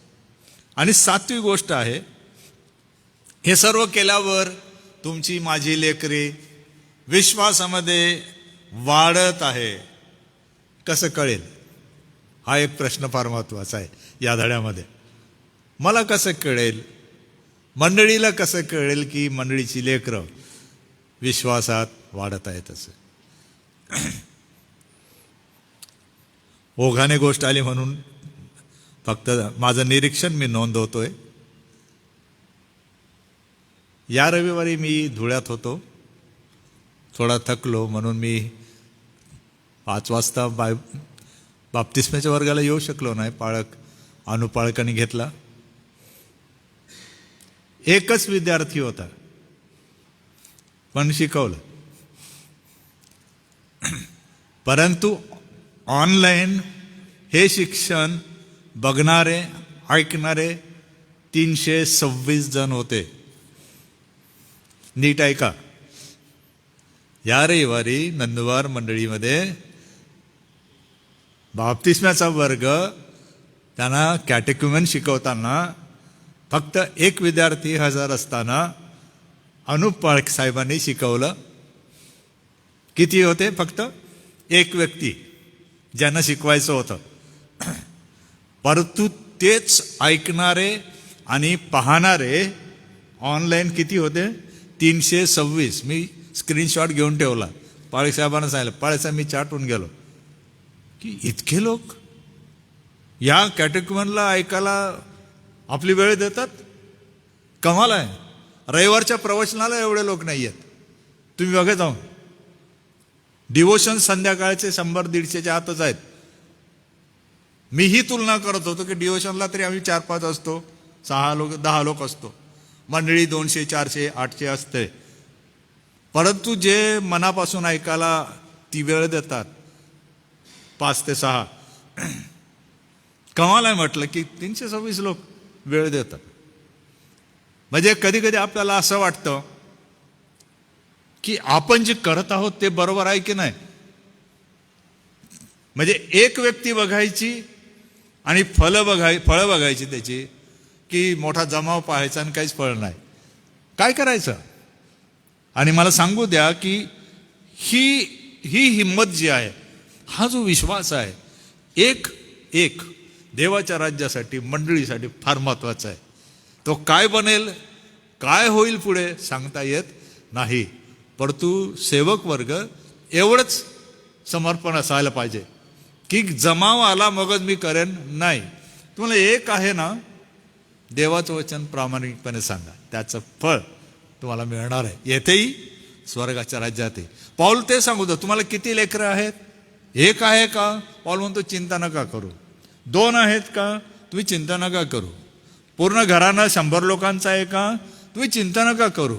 आणि 7वी गोष्ट आहे, हे सर्व केल्यावर तुमची माझी लेकरे विश्वासामध्ये वाढत आहे कसं कळेल? हा एक प्रश्न फार महत्त्वाचा आहे या धड्यामध्ये. मला कसं कळेल? मंडळीला कसं कळेल की मंडळीची लेकरं विश्वासात वाढत आहेत? असं ओघाने गोष्ट आली म्हणून फक्त माझं निरीक्षण मी नोंदवतोय. या रविवारी मी धुळ्यात होतो, थोडा थकलो म्हणून मी 5 वाजता बाप्तिस्म्याच्या वर्गाला येऊ शकलो नाही. अनुपाळकाने घेतला. एकच विद्यार्थी होता, पण शिकवलं. परंतु ऑनलाईन हे शिक्षण बघणारे, ऐकणारे 326 जण होते. नीट ऐका, या रविवारी नंदुरबार मंडळीमध्ये बाप्तिस्म्याचा वर्ग, त्यांना कॅटेक्युमेन शिकवताना फक्त एक विद्यार्थी हजर असताना अनुप पाळक साहेबांनी शिकवलं. किती होते? फक्त एक व्यक्ती ज्यांना शिकवायचं होतं. परंतु तेच ऐकणारे आणि पाहणारे ऑनलाईन किती होते? 326. मी स्क्रीनशॉट घेऊन ठेवला. पाळक साहेबांना सांगितलं, पाळक साहेब मी चाटून गेलो की इतके लोक या कॅटेक्युमेनला ऐकायला आपली वेळ देतात. कमाल आहे. रविवारच्या प्रवचनाला एवढे लोक नाही आहेत. तुम्ही बघा जाऊन डिवोशन संध्याकाळचे 100-150च्या आतच आहेत. मीही तुलना करत होतो की डिवोशनला तरी आम्ही 4-5 असतो, 6 लोक 10 लोक असतो, मंडळी 200, 400, 800 असते. परंतु जे मनापासून ऐकायला ती वेळ देतात 5 ते 6, कमाल आहे. म्हटलं की 326 लोक वेळ देतात. म्हणजे कधी कधी आपल्याला असं वाटतं की आपण जे करत आहोत ते बरोबर आहे की नाही. म्हणजे एक व्यक्ती बघायची आणि फळं बघायची त्याची, की मोठा जमाव पाहायचा आणि काहीच फळ नाही. काय करायचं? आणि मला सांगू द्या की ही हिंमत जी आहे, हा जो विश्वास आहे, एक देवाच्या राज्यासाठी, मंडळीसाठी फार महत्वाचा आहे. तो काय बनेल, काय होईल पुढे सांगता येत नाही. परंतु सेवक वर्ग एवढंच समर्पण असायला पाहिजे की जमाव आला मगच मी करेन, नाही. तुम्हाला एक आहे ना, देवाचं वचन प्रामाणिकपणे सांगा, त्याचं फळ तुम्हाला मिळणार आहे, येथेही स्वर्गाच्या राज्यातही. पाऊल ते सांगतो, तुम्हाला किती लेकरं आहेत? एक आहे का? पाऊल म्हणतो चिंता नका करू. 2 आहेत का? तुम्ही चिंता नका करू. पूर्ण घरानं 100 लोकांचं आहे का? तुम्ही चिंता नका करू.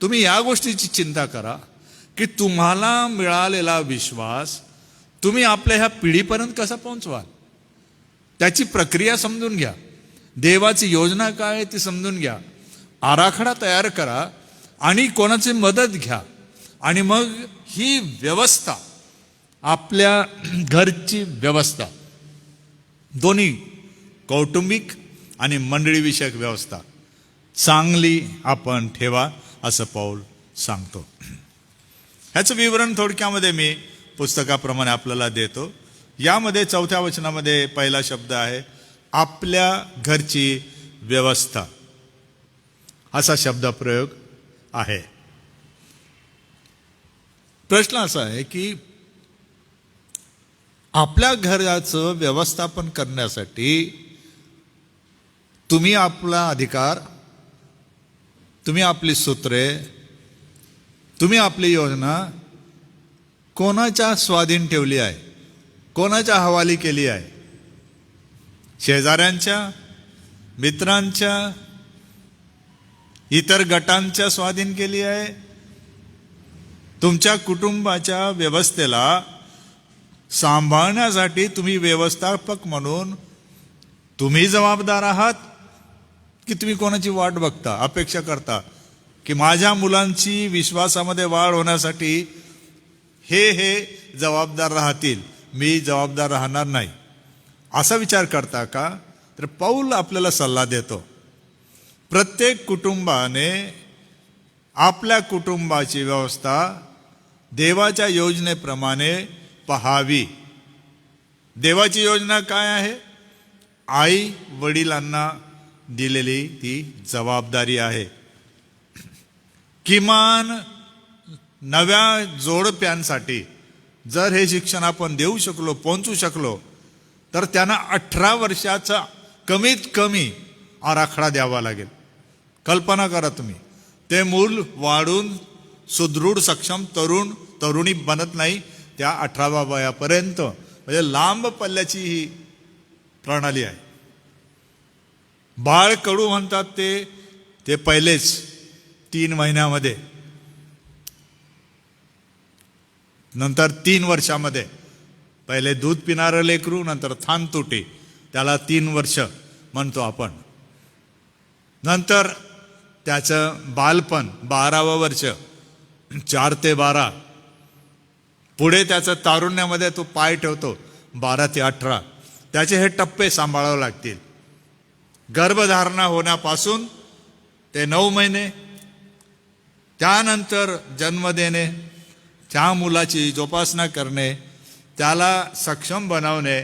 तुम्ही या गोष्टीची चिंता करा की तुम्हाला मिळालेला विश्वास तुम्ही आपल्या ह्या पिढीपर्यंत कसा पोहोचवाल, त्याची प्रक्रिया समजून घ्या. देवाची योजना काय आहे ती समजून घ्या. आराखडा तयार करा आणि कोणाची मदत घ्या. आणि मग ही व्यवस्था, आपल्या घरची व्यवस्था, दोन्ही कौटुंबिक आणि मंडळीविषयक व्यवस्था चांगली आपण ठेवा, असं पाऊल सांगतो. ह्याचं विवरण थोडक्यामध्ये मी पुस्तकाप्रमाणे आपल्याला देतो. यामध्ये 4थ्या वचनामध्ये पहिला शब्द आहे आपल्या घरची व्यवस्था, असा शब्दप्रयोग आहे. प्रश्न असा आहे की आपल्या घराचं व्यवस्थापन करण्यासाठी तुम्ही आपला अधिकार, तुम्ही आपली सूत्रे, तुम्ही आपली योजना कोणाच्या स्वाधीन ठेवली आहे, कोणाच्या हवाली केली आहे? शेजाऱ्यांच्या, मित्रांच्या, इतर गटांच्या स्वाधीन केली आहे? तुमच्या कुटुंबाच्या व्यवस्थेला सांभाळण्यासाठी तुम्ही व्यवस्थापक म्हणून तुम्ही जबाबदार आहात की तुम्ही कोणाची वाट बघता, अपेक्षा करता की माझ्या मुलांची विश्वासामध्ये वाढ होण्यासाठी हे जबाबदार राहतील, मी जबाबदार राहणार नाही, असा विचार करता का? तर पाऊल आपल्याला सल्ला देतो, प्रत्येक कुटुंबाने आपल्या कुटुंबाची व्यवस्था देवाच्या योजनेप्रमाणे पहावी. देवाची योजना काय आहे? आई वडिलांना दिलेली ती जबाबदारी आहे. किमान नव्या जोडप्यांसाठी जर हे शिक्षण आपण देऊ शकलो, पोहोचू शकलो, तर त्यांना 18 वर्षाचा कमीत कमी आराखडा द्यावा लागेल. कल्पना करा तुम्ही, ते मूल वाढून सुदृढ सक्षम तरुणी बनत नाही त्या 18व्या वयापर्यंत. म्हणजे लांब पल्ल्याची ही प्रणाली आहे. बाळ कडू म्हणतात ते पहिलेच 3 महिन्यामध्ये, नंतर 3 वर्षामध्ये. पहिले दूध पिणारं लेकरू, नंतर थान तुटी, त्याला 3 वर्ष म्हणतो आपण. नंतर त्याचं बालपण 12वं वर्ष, 4 ते 12. पुढे त्याचं तारुण्यामध्ये तो पाय ठेवतो 12 ते 18. त्याचे हे टप्पे सांभाळावे लागतील. गर्भधारणा होण्यापासून ते 9 महिने, त्यानंतर जन्म देणे, त्या मुलाची जोपासना करणे, त्याला सक्षम बनवणे,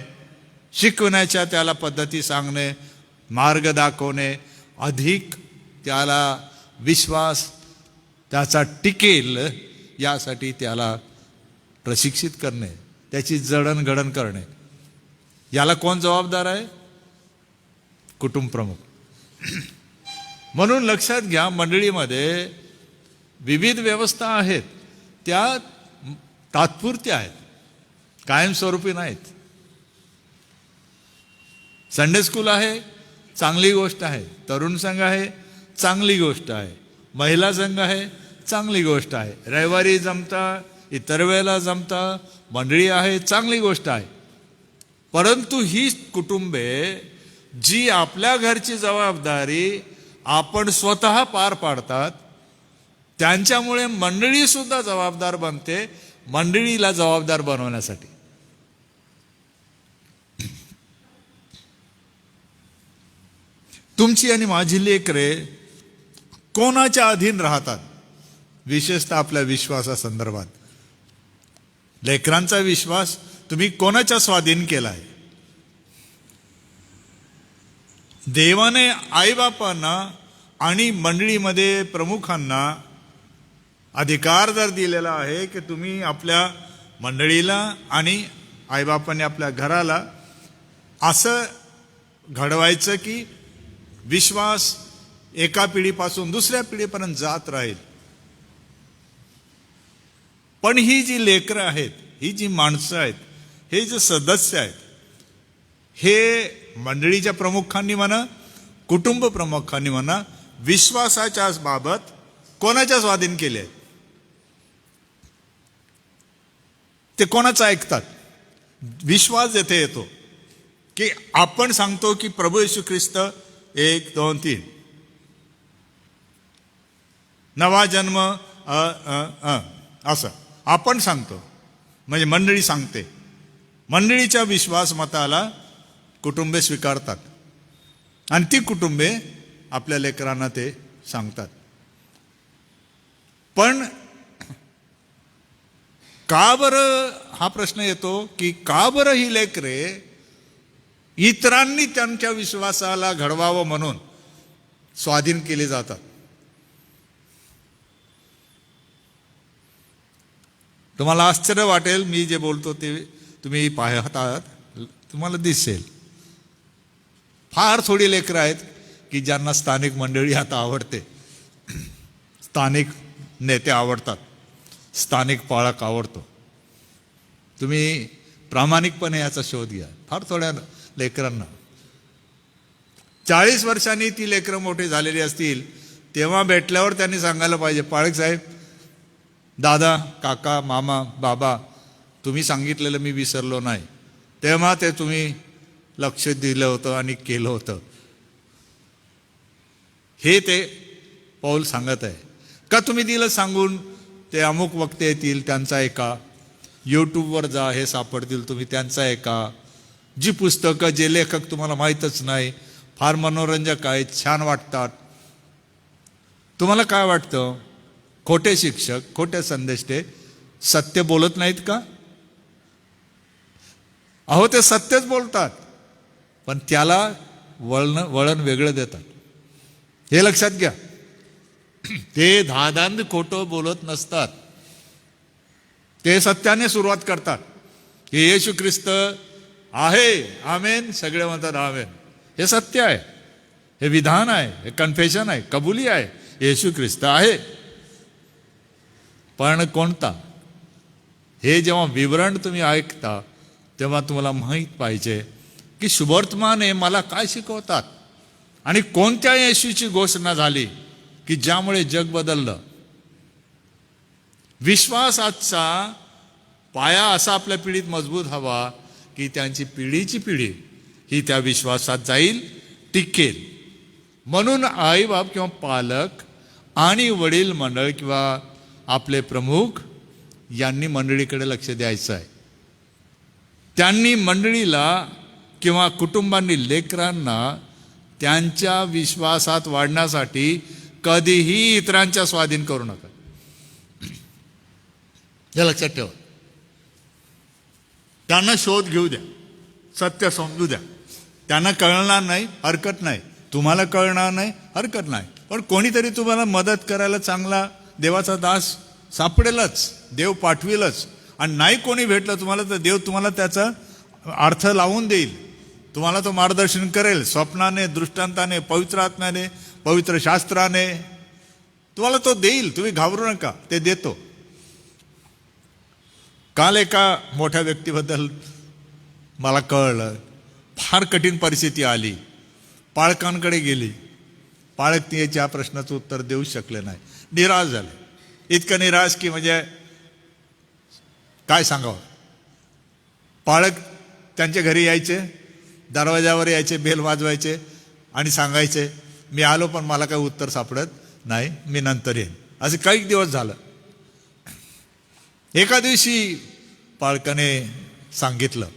शिकवण्याच्या त्याला पद्धती सांगणे, मार्ग दाखवणे, अधिक त्याला विश्वास त्याचा टिकेल यासाठी त्याला प्रशिक्षित करणे, त्याची जडणघडण करणे. याला कोण जबाबदार आहे? कुटुंब प्रमुख. म्हणून लक्षात घ्या, मंडळीमध्ये विविध व्यवस्था आहेत, त्या तात्पुरत्या आहेत, कायमस्वरूपी नाहीत. संडे स्कूल आहे, चांगली गोष्ट आहे. तरुण संघ आहे, चांगली गोष्ट आहे. महिला संघ आहे, चांगली गोष्ट आहे. रविवारी जमता, इतर वेळेला जमता, मंडळी आहे, चांगली गोष्ट आहे. परंतु ही कुटुंबे जी आपल्या घरची जबाबदारी आपण स्वतः पार पाडतात, त्यांच्यामुळे मंडळी सुद्धा जबाबदार बनते, मंडळीला जबाबदार बनवण्यासाठी. तुमची आणि माझी लेकरे कोणाच्या अधीन राहतात? विशेषतः आपल्या विश्वासासंदर्भात. लेकरांचा विश्वास तुम्ही कोणाच्या स्वाधीन केलाय? देवाने आईबापांना आणि मंडळीमध्ये प्रमुखांना अधिकार जर दिलेला आहे की तुम्ही आपल्या मंडळीला आणि आईबापांनी आपल्या घराला असं घडवायचं की विश्वास एका पिढीपासून दुसऱ्या पिढीपर्यंत जात राहील. पण ही जी लेकरं आहेत, ही जी माणसं आहेत, हे जे सदस्य आहेत, हे मंडळीच्या प्रमुखांनी म्हणा, कुटुंब प्रमुखांनी म्हणा, विश्वासाच्या बाबत कोणाच्या स्वाधीन केले आहेत? ते कोणाचं ऐकतात? विश्वास जेथे येतो की आपण सांगतो की प्रभू येशू ख्रिस्त 1, 2, 3 नवा जन्म असं आपण सांगतो, म्हणजे मंडळी सांगते. मंडळीच्या विश्वास मताला कुटुंबे स्वीकारतात आणि ती कुटुंबे आपल्या लेकरांना ते सांगतात. पण का बरं हा प्रश्न येतो की का बरं ही लेकरे इतरांनी त्यांच्या विश्वासाला घडवावं म्हणून स्वाधीन केले जातात? तुम्हाला आश्चर्य वाटेल, मी जे बोलतो ते तुम्ही पाहत आहात, तुम्हाला दिसेल. फार थोडी लेकरं आहेत की ज्यांना स्थानिक मंडळी आता आवडते, स्थानिक नेते आवडतात, स्थानिक पाळक आवडतो. तुम्ही प्रामाणिकपणे याचा शोध घ्या. फार थोड्या लेकरांना 40 वर्षांनी ती लेकरं मोठी झालेली असतील तेव्हा भेटल्यावर त्यांनी सांगायला पाहिजे, पाळक साहेब, दादा, काका, मामा, बाबा, तुम्ही सांगितलेलं मी विसरलो नाही, तेव्हा ते तुम्ही लक्ष दिलं होतं आणि केलं होतं. हे ते पौल सांगत आहे. का तुम्ही दिलं सांगून ते अमुक वक्ते येतील त्यांचा ऐका, यूट्यूबवर जा, हे सापडतील, तुम्ही त्यांचा ऐका. जी पुस्तकं, जे लेखक तुम्हाला माहीतच नाही, फार मनोरंजक आहेत, छान वाटतात. तुम्हाला काय वाटतं? खोटे शिक्षक, खोटे संदेष्टे सत्य बोलत नाहीत का? अहो, ते सत्यच बोलतात, पण त्याला वळण वेगळं देतात. हे लक्षात घ्या. ते धादांद खोटं बोलत नसतात. ते सत्याने सुरुवात करतात की येशू ख्रिस्त आहे, आमेन. सगळे म्हणतात आमेन. हे सत्य आहे, हे विधान आहे, हे कन्फेशन आहे, कबुली आहे, येशू ख्रिस्त आहे. पण कोणता? हे जेव्हा विवरण तुम्ही ऐकता तेव्हा तुम्हाला माहीत पाहिजे की शुभवर्तमाने मला काय शिकवतात आणि कोणत्या येशूची घोषणा झाली की ज्यामुळे जग बदललं. विश्वासाचा पाया असा आपल्या पिढीत मजबूत हवा की त्यांची पिढीची पिढी ही त्या विश्वासात जाईल, टिकेल. म्हणून आईबाप किंवा पालक आणि वडील मंडळ किंवा आपले प्रमुख यांनी मंडळीकडे लक्ष द्यायचं आहे. त्यांनी मंडळीला किंवा कुटुंबांनी लेकरांना त्यांच्या विश्वासात वाढण्यासाठी कधीही इतरांच्या स्वाधीन करू नका. हे लक्षात ठेवा. त्यांना शोध घेऊ द्या, सत्य समजू द्या. त्यांना कळणार नाही, हरकत नाही. तुम्हाला कळणार नाही, हरकत नाही. पण कोणीतरी तुम्हाला मदत करायला चांगला देवाचा दास सापडेलच, देव पाठविलच. आणि नाही कोणी भेटलं तुम्हाला तर देव तुम्हाला त्याचा अर्थ लावून देईल. तुम्हाला तो मार्गदर्शन करेल, स्वप्नाने, दृष्टांताने, पवित्र आत्म्याने, पवित्र शास्त्राने तुम्हाला तो देईल, तुम्ही घाबरू नका, ते देतो. काल एका मोठ्या व्यक्तीबद्दल मला कळलं, फार कठीण परिस्थिती आली, पाळकांकडे गेली, पाळक त्या प्रश्नाचं उत्तर देऊ शकले नाही, निराश झाले. इतकं निराश की म्हणजे काय सांगावं. पाळक त्यांच्या घरी यायचे, दरवाजावर यायचे, बेल वाजवायचे आणि सांगायचे मी आलो पण मला काही उत्तर सापडत नाही, मी नंतर येईन. असं काही दिवस झालं. एका दिवशी पाळकाने सांगितलं,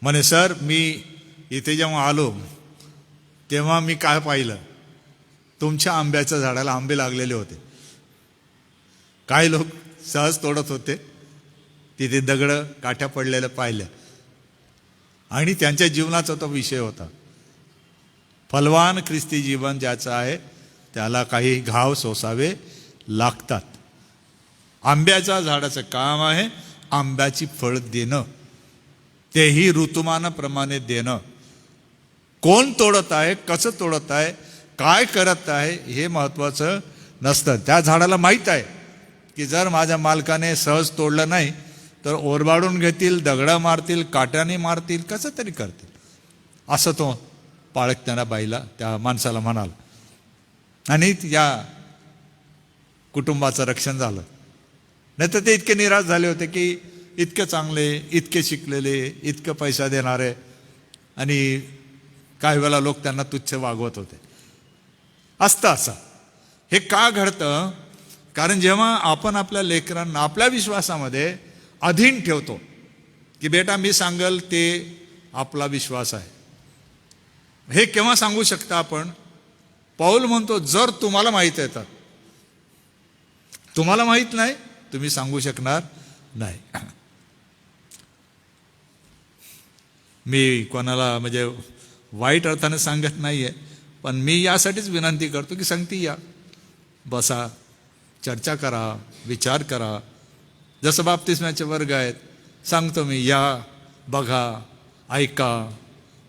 म्हणे सर मी इथे जेव्हा आलो तेव्हा मी काय पाहिलं, तुमच्या आंब्याच्या झाडाला आंबे लागलेले होते. काही लोक सहज तोडत होते, तिथे दगडं काठ्या पडलेलं पाहिलं आणि त्यांच्या जीवनाचा तो विषय होता. फलवान ख्रिस्ती जीवन ज्याचं आहे त्याला काही घाव सोसावे लागतात. आंब्याच्या झाडाचं काम आहे आंब्याची फळ देणं, तेही ऋतुमानाप्रमाणे देणं. कोण तोडत आहे, कसं तोडत आहे, काय करत आहे हे महत्त्वाचं नसतं. त्या झाडाला माहीत आहे की जर माझ्या मालकाने सहज तोडलं नाही तर ओरबाडून घेतील, दगडं मारतील, काट्याने मारतील, कसं तरी करतील. असं तो पाळक त्या बाईला, त्या माणसाला म्हणाला. आणि या कुटुंबाचं रक्षण झालं. नाही तर ते इतके निराश झाले होते की इतके चांगले, इतके शिकलेले, इतकं पैसा देणारे, आणि काही वेळा लोक त्यांना तुच्छ वागवत होते. असतं असं. हे का घडतं? कारण जेव्हा आपण आपल्या लेकरांना आपल्या विश्वासामध्ये अधीन ठेवतो की बेटा मी सांगल ते आपला विश्वास आहे. हे केव्हा सांगू शकता आपण? पौल म्हणतो जर तुम्हाला माहीत आहे तर. तुम्हाला माहीत नाही, तुम्ही सांगू शकणार नाही. मी कोणाला म्हणजे वाईट अर्थाने सांगत नाहीये, पण मी यासाठीच विनंती करतो की संगती या, बसा, चर्चा करा, विचार करा. जसं बाप्तिस्माचे वर्ग आहेत, सांगतो मी, या, बघा, ऐका,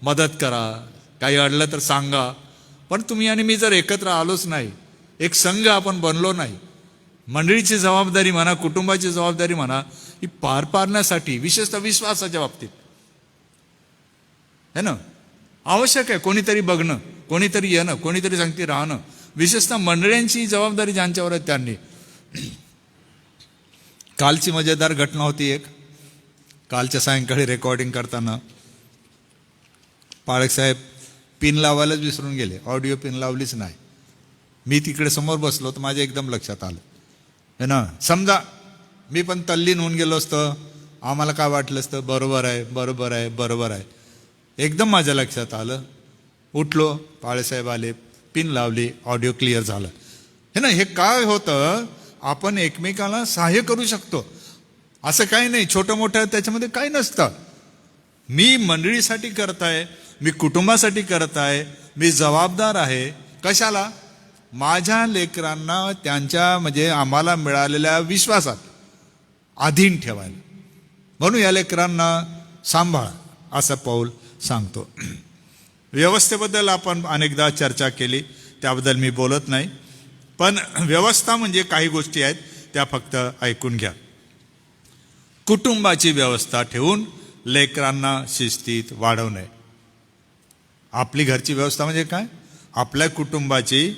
मदत करा, काही अडलं तर सांगा. पण तुम्ही आणि मी जर एकत्र आलोच नाही, एक संघ आपण बनलो नाही, मंडळीची जबाबदारी म्हणा, कुटुंबाची जबाबदारी म्हणा, ही पार पाडण्यासाठी विशेषतः विश्वासाच्या बाबतीत है ना, आवश्यक आहे कोणीतरी बघणं, कोणीतरी येणं, कोणीतरी सांगते राहणं. विशेषतः मंडळींची जबाबदारी ज्यांच्यावर आहे त्यांनी. कालची मजेदार घटना होती एक. कालच्या सायंकाळी रेकॉर्डिंग करताना पाळक साहेब पिन लावायलाच विसरून गेले, ऑडिओ पिन लावलीच नाही. मी तिकडे समोर बसलो तर माझ्या एकदम लक्षात आलं है ना. समजा मी पण तल्लीन होऊन गेलो असतं, आम्हाला काय वाटलं असतं, बरोबर आहे, बरोबर आहे, बरोबर आहे. एकदम माझ्या लक्षात आलं, उठलो, पाळेसाहेब आले, पिन लावली, ऑडिओ क्लिअर झालं हे ना. हे काय होतं, आपण एकमेकाला सहाय्य करू शकतो, असं काही नाही. छोटं मोठं त्याच्यामध्ये काही नसतं. मी मंडळीसाठी करत आहे, मी कुटुंबासाठी करत आहे, मी जबाबदार आहे. कशाला? माझ्या लेकरांना त्यांच्या म्हणजे आम्हाला मिळालेल्या विश्वासात अधीन ठेवायला. म्हणून या लेकरांना सांभाळा असं पौल सांगतो. व्यवस्थेबद्दल आपण अनेकदा चर्चा केली, त्याबद्दल मी बोलत नाही. पण व्यवस्था म्हणजे काही गोष्टी आहेत त्या फक्त ऐकून घ्या. कुटुंबाची व्यवस्था ठेवून लेकरांना शिस्तीत वाढवणे. आपली घरची व्यवस्था म्हणजे काय? आपल्या कुटुंबाची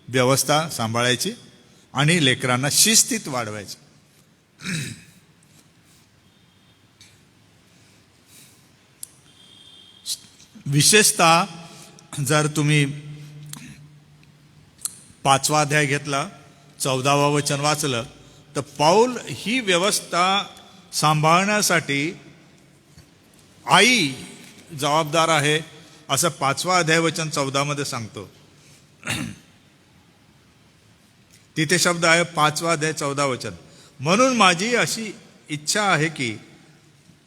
व्यवस्था सांभाळायची आणि लेकरांना शिस्तीत वाढवायचं. विशेषतः जर तुम्ही 5वा अध्याय घेतला, 14वा वचन वाचलं तर पौल ही व्यवस्था सांभाळण्यासाठी आई जबाबदार आहे असं 5वा अध्याय वचन 14 मध्ये सांगतो. तिथे शब्द आहे 5वा अध्याय 14 वचन. म्हणून माझी अशी इच्छा आहे की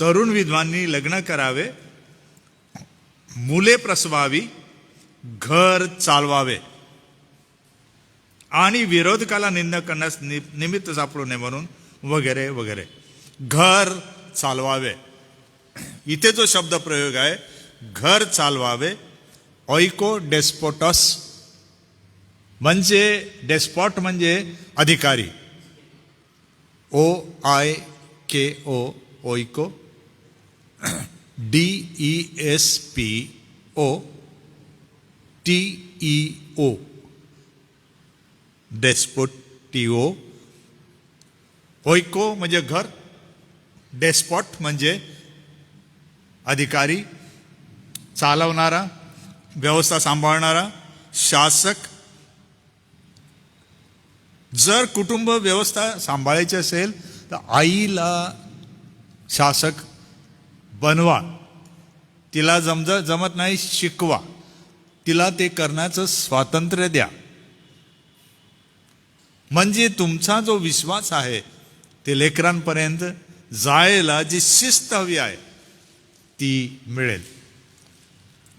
तरुण विधवांनी लग्न करावे, मुले प्रसवावी, घर चालवावे आणि विरोधकाला निंदा करण्यास निमित्त सापडू नये म्हणून वगैरे वगैरे. घर चालवावे, इथे जो शब्द प्रयोग आहे घर चालवावे, ऑइको डेस्पोटस म्हणजे डेस्पॉट म्हणजे अधिकारी. OIKO ओइको DESPOTEO डेस्पोटिओ. ओइको म्हणजे घर, डेस्पॉट म्हणजे अधिकारी, चालवणारा, व्यवस्था सांभाळणारा, शासक. जर कुटुंब व्यवस्था सांभाळायची असेल तर आईला शासक बनवा. तिला जमत नाही शिकवा, तिला ते करण्याचं स्वातंत्र्य द्या. म्हणजे तुमचा जो विश्वास आहे ते लेकरांपर्यंत जायला जी शिस्त हवी आहे ती मिळेल.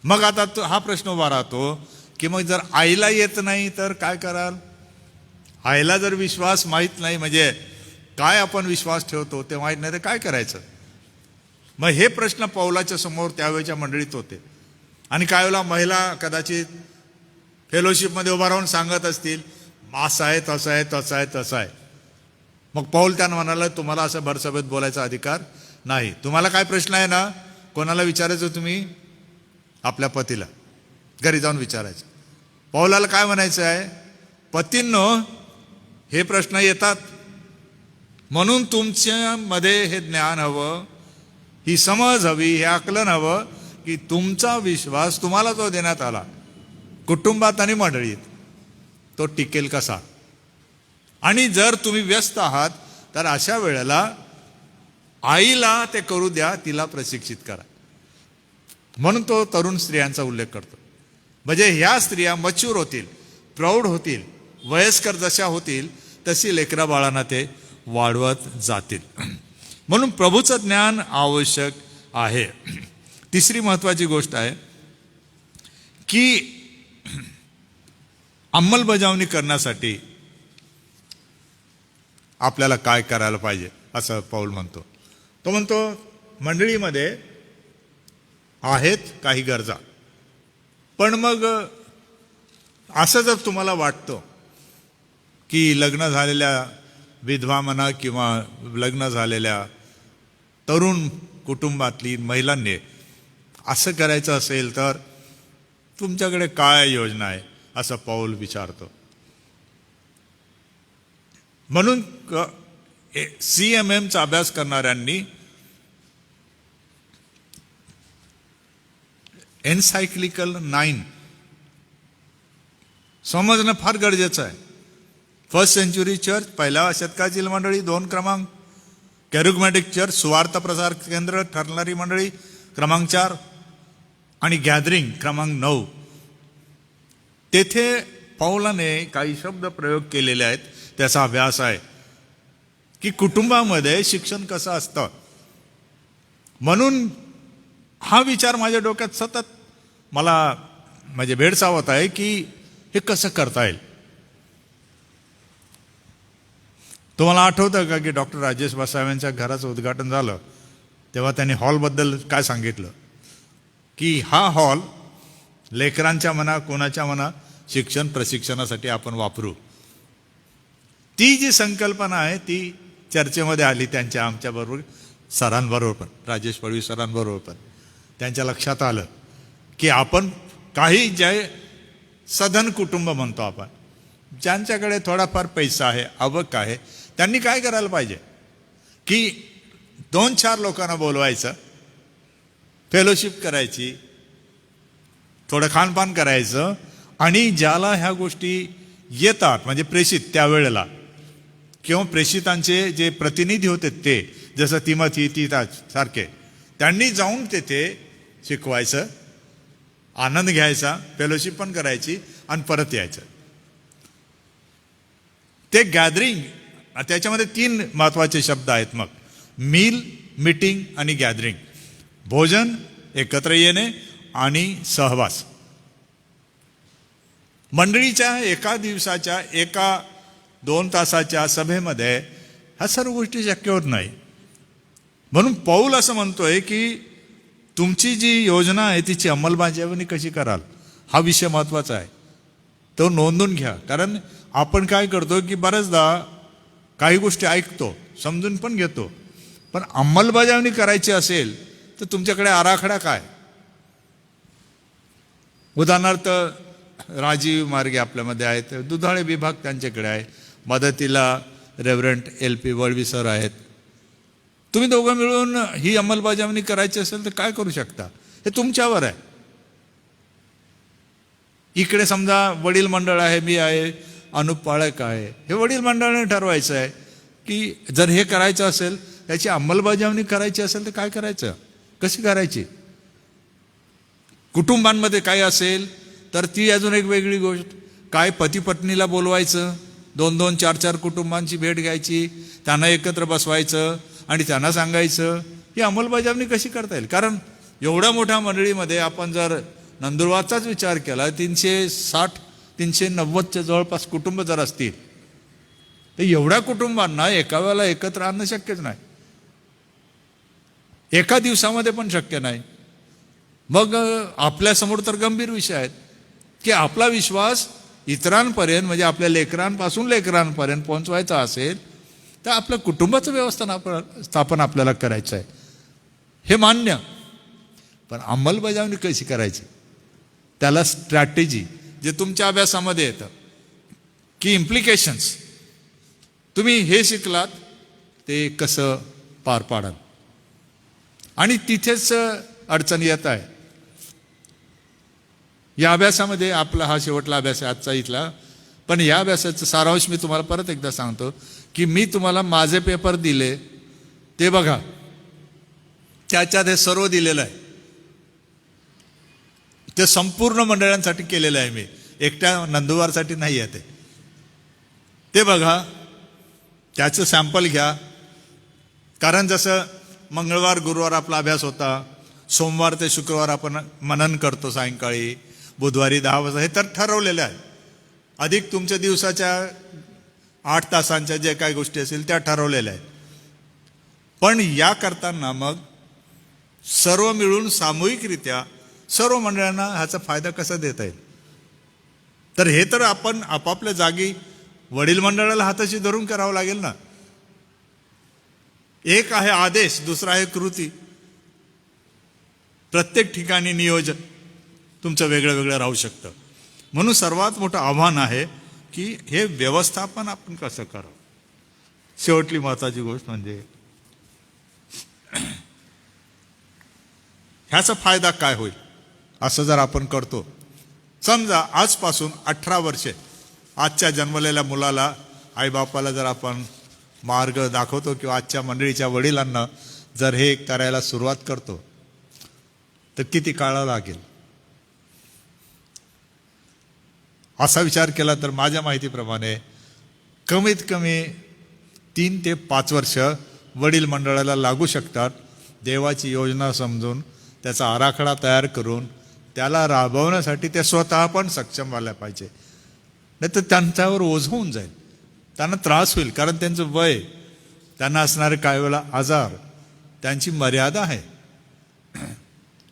मग आता हा प्रश्न उभा राहतो की मग जर आईला येत नाही तर काय कराल? आईला जर विश्वास माहीत नाही, म्हणजे काय आपण विश्वास ठेवतो ते माहीत नाही तर काय करायचं? मग हे प्रश्न पौलाच्या समोर त्यावेळेच्या मंडळीत होते. आणि काय वेळेला महिला कदाचित फेलोशिपमध्ये उभा राहून सांगत असतील असं आहे, तसं आहे, तसं आहे, तसं आहे. मग पौल त्यांना म्हणाला, तुम्हाला असं भरसभेत बोलायचा अधिकार नाही. तुम्हाला काय प्रश्न आहे ना, कोणाला विचारायचं? तुम्ही आपल्या पतीला घरी जाऊन विचारायचं. पौलाला काय म्हणायचं आहे? पतींनो, हे प्रश्न येतात म्हणून तुमच्यामध्ये हे ज्ञान हवं, ही समज हवी, हे आकलन हवं की तुमचा विश्वास तुम्हाला जो देण्यात आला कुटुंबात आणि मंडळीत तो टिकेल कसा. आणि जर तुम्ही व्यस्त आहात तर अशा वेळेला आईला ते करू द्या, तिला प्रशिक्षित करा. म्हणून तो तरुण स्त्रियांचा उल्लेख करतो. म्हणजे ह्या स्त्रिया मच्युअर होतील, प्रौढ होतील, वयस्कर जशा होतील तशी लेकरा बाळांना ते वाढवत जातील. म्हणून प्रभूचं ज्ञान आवश्यक आहे. तिसरी महत्वाची गोष्ट आहे की अंमलबजावणी करण्यासाठी आपल्याला काय करायला पाहिजे असं पौल म्हणतो. तो म्हणतो मंडळीमध्ये आहेत काही गरजा, पण मग असं जर तुम्हाला वाटतं की लग्न झालेल्या विधवा म्हणा किंवा लग्न झालेल्या तरुण कुटुंबातली महिलांनी असं करायचं असेल तर तुमच्याकडे काय योजना आहे असं पौल विचारतो. म्हणून CMMचा अभ्यास करणाऱ्यांनी एन्सायक्लिकल 9 समजणं फार गरजेचं आहे. फर्स्ट सेंचुरी चर्च, पहिल्या शतकातील मंडळी 2 क्रमांक, कॅरिग्मॅटिक चर्च, सुवार्थ प्रसार केंद्र ठरणारी मंडळी क्रमांक 4 आणि गॅदरिंग क्रमांक 9. तेथे पौलाने काही शब्द प्रयोग केलेले आहेत, त्याचा अभ्यास आहे की कुटुंबामध्ये शिक्षण कसं असतं. म्हणून हा विचार माझ्या डोक्यात सतत मला म्हणजे भेडसावत आहे की हे कसं करता येईल. तुम्हाला आठवतं का की डॉक्टर राजेश बसाव्यांच्या घराचं उद्घाटन झालं तेव्हा त्यांनी हॉलबद्दल काय सांगितलं की हा हॉल लेकरांच्या म्हणा कोणाच्या म्हणा शिक्षण प्रशिक्षणासाठी आपण वापरू. ती जी संकल्पना आहे ती चर्चेमध्ये आली त्यांच्या आमच्याबरोबर सरांबरोबर पण, राजेश पळवी सरांबरोबर पण. त्यांच्या लक्षात आलं की आपण काही जे सधन कुटुंब म्हणतो आपण, ज्यांच्याकडे थोडाफार पैसा आहे, आवक आहे, त्यांनी काय करायला पाहिजे की 2-4 लोकांना बोलवायचं, फेलोशिप करायची, थोडं खानपान करायचं आणि ज्याला ह्या गोष्टी येतात म्हणजे प्रेषित त्यावेळेला किंवा प्रेषितांचे जे प्रतिनिधी होते ते जसं तिमोथी सारखे, त्यांनी जाऊन तेथे शिकवायचं, आनंद घ्यायचा, फेलोशिप पण करायची आणि परत यायचं. ते गॅदरिंग, त्याच्यामध्ये 3 महत्वाचे शब्द आहेत. मग मील, मीटिंग आणि गॅदरिंग. भोजन, एकत्र येणे आणि सहवास. मंडळीच्या एका दिवसाच्या 1-2 तासाच्या सभेमध्ये ह्या सर्व गोष्टी शक्य होत नाही. म्हणून पौल असं म्हणतोय की तुमची जी योजना आहे तिची अंमलबजावणी कशी कराल. हा विषय महत्त्वाचा आहे, तो नोंदून घ्या. कारण आपण काय करतो की बऱ्याचदा काही गोष्टी ऐकतो, समजून पण घेतो, पण अंमलबजावणी करायची असेल तर तुमच्याकडे आराखडा काय? उदाहरणार्थ राजीव मार्गे आपल्यामध्ये आहेत, दुधाळे विभाग त्यांच्याकडे आहे, मदतीला रेव्हरंट LP वळवी सर आहेत. तुम्ही दोघं मिळून ही अंमलबजावणी करायची असेल तर काय करू शकता, हे तुमच्यावर आहे. इकडे समजा वडील मंडळ आहे, मी आहे, अनुप पाळक आहे, हे वडील मंडळाने ठरवायचं आहे की जर हे करायचं असेल, त्याची अंमलबजावणी करायची असेल तर काय करायचं, कशी करायची. कुटुंबांमध्ये काय असेल तर ती अजून एक वेगळी गोष्ट. काय पती पत्नीला बोलवायचं, 2-2, 4-4 कुटुंबांची भेट घ्यायची, त्यांना एकत्र बसवायचं आणि त्यांना सांगायचं, ही अंमलबजावणी कशी करता येईल. कारण एवढ्या मोठ्या मंडळीमध्ये आपण जर नंदुरबारचाच विचार केला, 360-390च्या जवळपास कुटुंब जर असतील तर एवढ्या कुटुंबांना एका वेळेला एकत्र आणणं शक्यच नाही, एका दिवसामध्ये पण शक्य नाही. मग आपल्यासमोर तर गंभीर विषय आहेत की आपला विश्वास इतरांपर्यंत, म्हणजे आपल्या लेकरांपर्यंत पोहोचवायचा असेल तर आपल्या कुटुंबाचं व्यवस्थापन आपल्याला करायचं आहे, हे मान्य. पण अंमलबजावणी कशी करायची, त्याला स्ट्रॅटेजी, जे तुमच्या अभ्यासामध्ये येतं की इम्प्लिकेशन्स, तुम्ही हे शिकलात ते कसं पार पाडाल. आणि तिथेच अडचण येत आहे. या अभ्यासामध्ये आपला हा शेवटला अभ्यास आहे आजचा इथला, पण या अभ्यासाचं सारांश मी तुम्हाला परत एकदा सांगतो की मी तुम्हाला माझे पेपर दिले ते बघा, त्याच्यात हे सर्व दिलेलं आहे. ते संपूर्ण मंडळांसाठी केलेलं आहे, मी एकट्या नंदुरबारसाठी नाही आहे ते बघा, त्याचं सॅम्पल घ्या. कारण जसं मंगळवार गुरुवार आपला अभ्यास होता, सोमवार ते शुक्रवार आपण मनन करतो सायंकाळी, बुधवारी 10 वाजता, हे तर ठरवलेलं आहे. अधिक तुमच्या दिवसाच्या 8 तासांच्या जे काही गोष्टी असतील त्या ठरवलेल्या आहेत. पण या करताना मग सर्व मिळून सामूहिकरित्या सर्व मंडळांना ह्याचा फायदा कसा देता येईल, तर हे तर आपण आपापल्या जागी वडील मंडळाला हाताशी धरून करावं लागेल ना. एक आहे आदेश, दुसरा आहे कृती. प्रत्येक ठिकाणी नियोजन तुमचं वेगळं वेगळं राहू शकतं. म्हणून सर्वात मोठं आव्हान आहे की हे व्यवस्थापन आपण कसं करावं. शेवटली महत्त्वाची गोष्ट म्हणजे ह्याचा फायदा काय होईल असं जर आपण करतो. समजा आजपासून 18 वर्षे आजच्या जन्मलेल्या मुलाला, आईबापाला जर आपण मार्ग दाखवतो किंवा आजच्या मंडळीच्या वडिलांना जर हे करायला सुरुवात करतो तर किती काळ लागेल असा विचार केला तर माझ्या माहितीप्रमाणे कमीत कमी 3 ते 5 वर्ष वडील मंडळाला लागू शकतात. देवाची योजना समजून, त्याचा आराखडा तयार करून त्याला राबवण्यासाठी ते स्वतः पण सक्षम व्हायला पाहिजे. नाही तर त्यांच्यावर ओझ होऊन जाईल, त्यांना त्रास होईल. कारण त्यांचं वय, त्यांना असणारे काही वेळेला आजार, त्यांची मर्यादा आहे.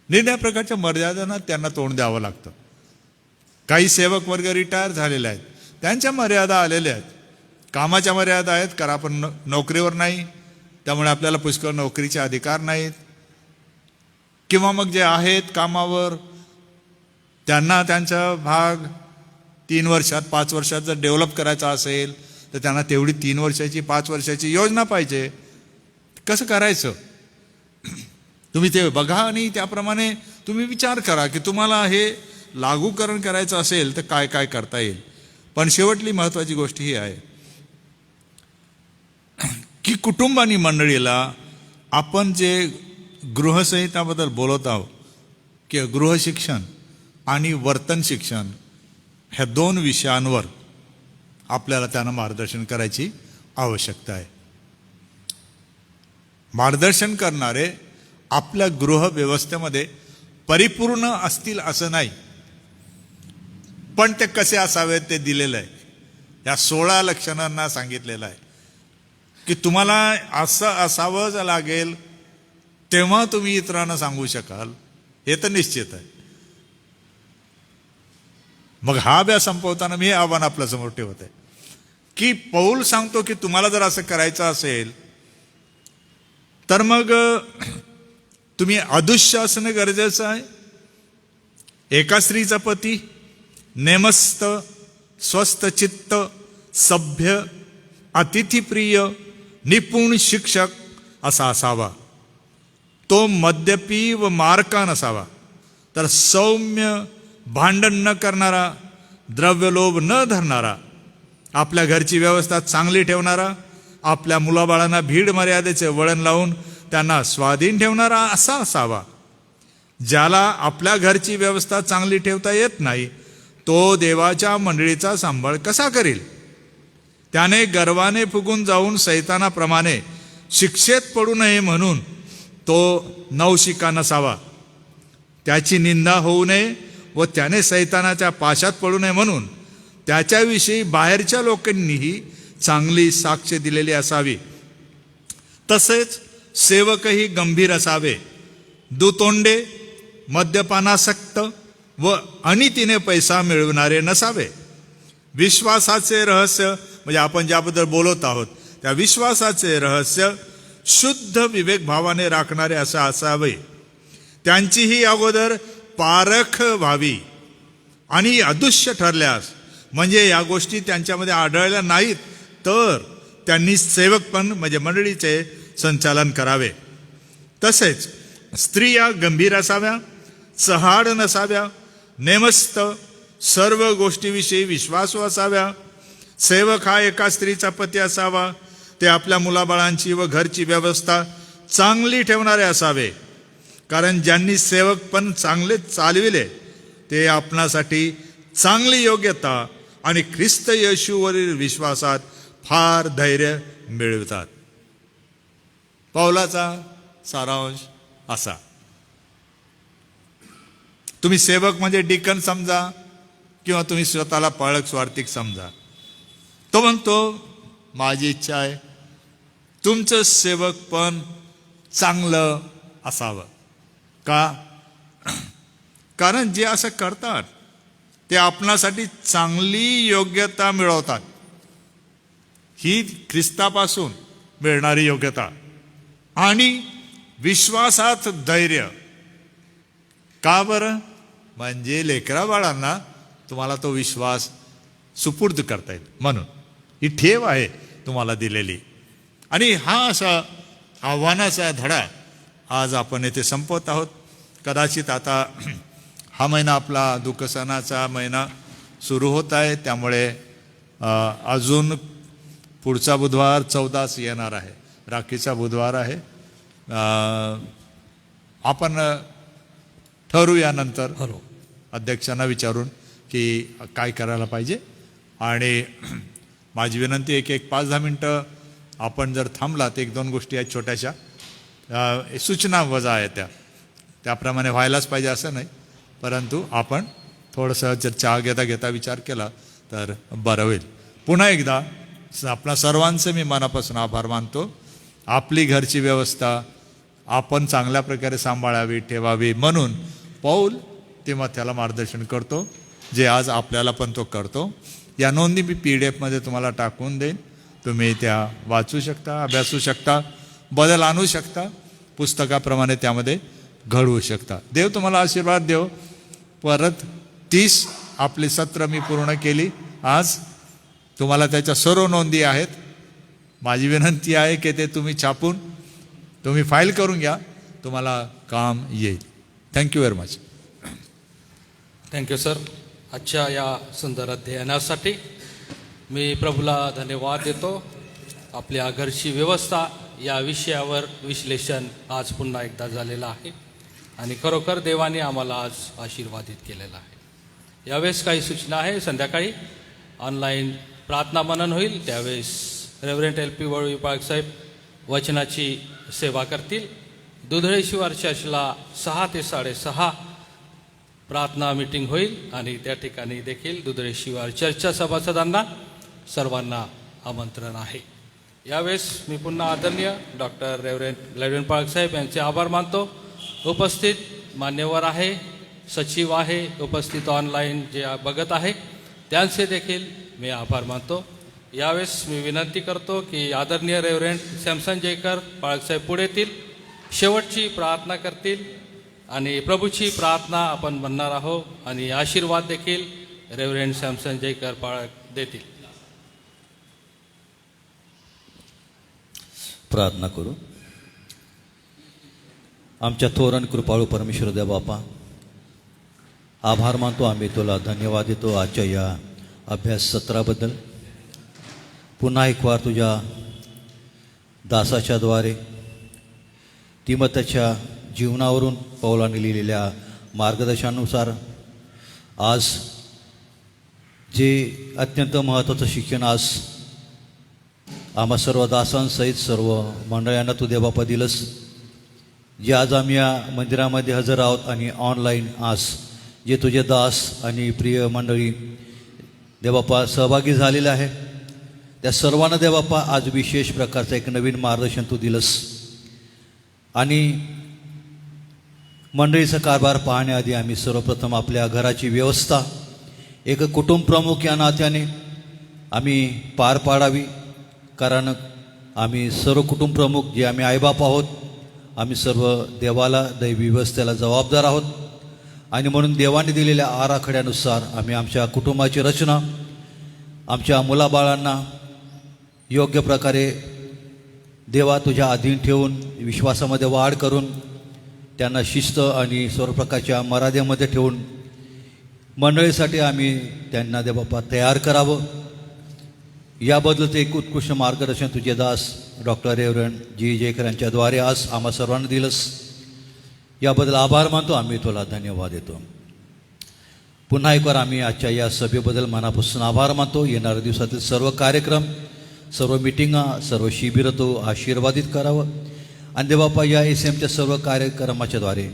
निर्णय प्रकारच्या मर्यादांना त्यांना तोंड द्यावं लागतं. काही सेवक वर्ग रिटायर झालेले आहेत, त्यांच्या मर्यादा आलेल्या आहेत, कामाच्या मर्यादा आहेत. कारण आपण नोकरीवर नाही, त्यामुळे आपल्याला पुष्कळ नोकरीचे अधिकार नाहीत. किंवा मग जे आहेत कामावर, त्यांना त्यांचा भाग 3 वर्षात 5 वर्षात जर डेव्हलप करायचा असेल तर त्यांना तेवढी 3 वर्षाची 5 वर्षाची योजना पाहिजे. कसं करायचं तुम्ही ते बघा आणि त्याप्रमाणे तुम्ही विचार करा की तुम्हाला हे लागूकरण करायचं असेल तर काय काय करता येईल. पण शेवटली महत्त्वाची गोष्ट ही आहे की कुटुंब आणि मंडळीला आपण जे गृहसंहिताबद्दल बोलत आहोत की गृहशिक्षण आणि वर्तन शिक्षण, ह्या 2 विषयांवर आपल्याला त्यांना मार्गदर्शन करायची आवश्यकता आहे. मार्गदर्शन करणारे आपल्या गृहव्यवस्थेमध्ये परिपूर्ण असतील असं नाही, पण ते कसे असावेत ते दिलेलं आहे. या 16 लक्षणांना सांगितलेलं आहे की तुम्हाला असं असावंच लागेल तेव्हा तुम्ही इतरांना सांगू शकाल, हे तर निश्चित आहे. मग हा अभ्यास संपवताना मी हे आव्हान आपल्यासमोर ठेवत आहे की पौल सांगतो की तुम्हाला जर असं करायचं असेल तर मग तुम्ही अदृश्य असणं गरजेचं आहे. एका स्त्रीचा पती नेमस्त, स्वस्थ चित्त, सभ्य, अतिथीप्रिय, निपुण शिक्षक असा असावा. तो मद्यपी व मारका नसावा, तर सौम्य, भांडण न करणारा, द्रव्यलोभ न धरणारा, आपल्या घरची व्यवस्था चांगली ठेवणारा, आपल्या मुलाबाळांना भीड मर्यादेचे वळण लावून त्यांना स्वाधीन ठेवणारा असा असावा. ज्याला आपल्या घरची व्यवस्था चांगली ठेवता येत नाही तो देवाच्या मंडळीचा सांभाळ कसा करील? त्याने गर्वाने फुगून जाऊन सैतानाप्रमाणे शिक्षेत पडू नये म्हणून तो नवशिका नसावा. त्याची निंदा होऊ नये व त्याने सैतानाच्या पाशात पडू नये म्हणून त्याच्याविषयी बाहेरच्या लोकांनीही चांगली साक्ष दिलेली असावी. तसेच सेवकही गंभीर असावे, दुतोंडे, मद्यपानासक्त व अनितीने पैसा मिळवणारे नसावे. विश्वासाचे रहस्य म्हणजे आपण ज्याबद्दल बोलत आहोत त्या विश्वासाचे रहस्य शुद्ध विवेक भावाने राखणारे असं असावे. त्यांचीही अगोदर पारख व्हावी आणि अदृश्य ठरल्यास म्हणजे या गोष्टी त्यांच्यामध्ये आढळल्या नाहीत तर त्यांनी सेवकपण म्हणजे मंडळीचे संचालन करावे. तसेच स्त्रिया गंभीर असाव्या, चहाड नसाव्या, नेमस्त, सर्व गोष्टीविषयी विश्वासू असाव्या. सेवक हा एका स्त्रीचा पती असावा. ते आपल्या मुलाबाळांची व घरची व्यवस्था चांगली ठेवणारे असावे. कारण ज्यांनी सेवकपण चांगले चालविले ते आपणासाठी चांगली योग्यता आणि ख्रिस्त येशूवरील विश्वासात फार धैर्य मिळवतात. पौलाचा सारांश असा. तुम्ही सेवक म्हणजे डिकन समजा किंवा तुम्ही स्वतःला पाळक स्वार्थिक समजा. तो म्हणतो माझी इच्छा आहे तुमचं सेवक पण चांगलं असावं. का? कारण जे असं करतात ते आपणासाठी चांगली योग्यता मिळवतात. ही ख्रिस्तापासून मिळणारी योग्यता आणि विश्वासात धैर्य. का बरं? म्हणजे लेकरा बाळांना तुम्हाला तो विश्वास सुपूर्द करता येईल म्हणून ही ठेव आहे तुम्हाला दिलेली. आणि हा असा आव्हानाचा धडा आज आपण येथे संपवत आहोत. कदाचित आता हा महिना आपला दुःखसणाचा महिना सुरू होत आहे, त्यामुळे अजून पुढचा बुधवार 14 येणार आहे, राखीचा बुधवार आहे. आपण ठरवूया नंतर अध्यक्षांना विचारून की काय करायला पाहिजे. आणि माझी विनंती आहे की एक 5-10 मिनटं आपण जर थांबलात, 1-2 गोष्टी आहेत छोट्याशा, सूचना वजा आहे त्याप्रमाणे व्हायलाच पाहिजे असं नाही, परंतु आपण थोडंसं जर चहा घेता घेता विचार केला तर बरं होईल. पुन्हा एकदा आपल्या सर्वांचे मी मनापासून आभार मानतो. आपली घरची व्यवस्था आपण चांगल्या प्रकारे सांभाळावी, ठेवावी म्हणून पौल तिमोथेला मार्गदर्शन करतो, जे आज आपल्याला पण तो करतो. या नोंदी मी PDF मध्ये तुम्हाला टाकून देईन. तुम्ही त्या वाचू शकता, अभ्यासू शकता, बदल आणू शकता, पुस्तकाप्रमाणे त्यामध्ये घडवू शकता. देव तुम्हाला आशीर्वाद देव. परत 30 आपली सत्र मी पूर्ण केली आज. तुम्हाला त्याच्या सर्व नोंदी आहेत. माझी विनंती आहे की ते तुम्ही छापून तुम्ही फाईल करून घ्या, तुम्हाला काम येईल. Thank you very much. Thank you sir. आजच्या या सुंदर अध्ययनासाठी मी प्रभूला धन्यवाद देतो. आपल्या घरची व्यवस्था या विषयावर विश्लेषण आज पुन्हा एकदा झालेलं आहे आणि खरोखर देवाने आम्हाला आज आशीर्वादित केलेला आहे. यावेळेस काही सूचना आहे. संध्याकाळी ऑनलाईन प्रार्थना मनन होईल, त्यावेळेस रेव्हरंट LP वळवी पाळक साहेब वचनाची सेवा करतील. दुधळे शिवार चर्चला 6 ते 6:30 प्रार्थना मीटिंग होईल आणि त्या ठिकाणी देखील दुधळे शिवार चर्चच्या सभासदांना सर्वांना आमंत्रण आहे. यावेळेस मी पुन्हा आदरणीय डॉक्टर रेव्हरंट पाळक साहेब यांचे आभार मानतो. उपस्थित मान्यवर आहे सचिव आहे, उपस्थित ऑनलाईन जे बघत आहे त्यांचे देखील मी आभार मानतो. यावेळेस मी विनंती करतो की आदरणीय रेव्हरंड सॅमसन जयकर पाळकसाहेब पुढे येतील, शेवटची प्रार्थना करतील आणि प्रभूची प्रार्थना आपण म्हणणार आहोत आणि आशीर्वाद देखील रेव्हरंड सॅमसन जयकर पाळक देतील. प्रार्थना करू. आमच्या थोर आणि कृपाळू परमेश्वर देव बापा, आभार मानतो आम्ही, तुला धन्यवाद देतो आजच्या या अभ्यास सत्राबद्दल. पुन्हा एक वार तुझ्या दासाच्या द्वारे तिमोथेच्या जीवनावरून पौलाने लिहिलेल्या मार्गदर्शनानुसार आज जे अत्यंत महत्त्वाचं शिक्षण आज आम्हा सर्व दासांसहित सर्व मंडळांना तू देवबापा दिलंस, जे आज आम्ही या मंदिरामध्ये हजर आहोत आणि ऑनलाईन आज जे तुझे दास आणि प्रिय मंडळी देवबापा सहभागी झालेले आहे, त्या सर्वांना देवबापा आज विशेष प्रकारचं एक नवीन मार्गदर्शन तू दिलंस. आणि मंडळीचा कारभार पाहण्याआधी आम्ही सर्वप्रथम आपल्या घराची व्यवस्था एक कुटुंब प्रमुख या नात्याने आम्ही पार पाडावी, कारण आम्ही सर्व कुटुंब प्रमुख जे आम्ही आईबाप आहोत, आम्ही सर्व देवाला दैवी व्यवस्थेला जबाबदार आहोत. आणि म्हणून देवाने दिलेल्या आराखड्यानुसार आम्ही आमच्या कुटुंबाची रचना आमच्या मुलाबाळांना योग्य प्रकारे देवा तुझ्या अधीन ठेवून विश्वासामध्ये वाढ करून त्यांना शिस्त आणि सर्व प्रकारच्या मर्यादेमध्ये ठेवून मंडळीसाठी आम्ही त्यांना देवबापा तयार करावं, याबद्दलचं एक उत्कृष्ट मार्गदर्शन तुझे दास डॉक्टर रेव्हरंड जी जयकर यांच्याद्वारे आज आम्हा सर्वांना दिलंस. याबद्दल आभार मानतो आम्ही, तुला धन्यवाद देतो. पुन्हा एकवार आम्ही आजच्या या सभेबद्दल मनापासून आभार मानतो. येणाऱ्या दिवसातील सर्व कार्यक्रम, सर्व मिटिंगा, सर्व शिबिरं तो आशीर्वादित करावं आणि देवबापा या एसएमच्या सर्व कार्यक्रमाच्याद्वारे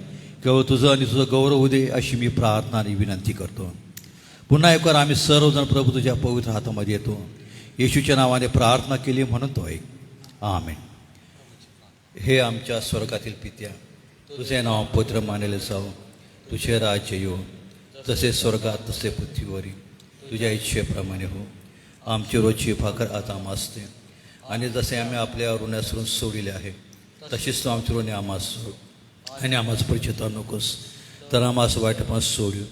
केवळ तुझं आणि तुझं गौरव होऊ दे अशी मी प्रार्थना आणि विनंती करतो. पुन्हा एकवार आम्ही सर्वजण प्रभू तुझ्या पवित्र हातामध्ये येतो. येशूच्या नावाने प्रार्थना केली म्हणून तो ऐक. आमेन. हे आमच्या स्वर्गातील पित्या, तुझे नाव पवित्र मानले जावो, तुझे राज्य येऊ, जसे स्वर्गात तसे पृथ्वीवरी तुझ्या इच्छेप्रमाणे हो. आमची रोजची भाकर आता आम्हास दे, आणि जसे आम्ही आपल्या ऋणासरून सोडिले आहे तशीच तू आमची ऋणे आम्हास सोड, आणि आम्हास परिचिता नकोस तर आम्हास वाईटपणास सोडू,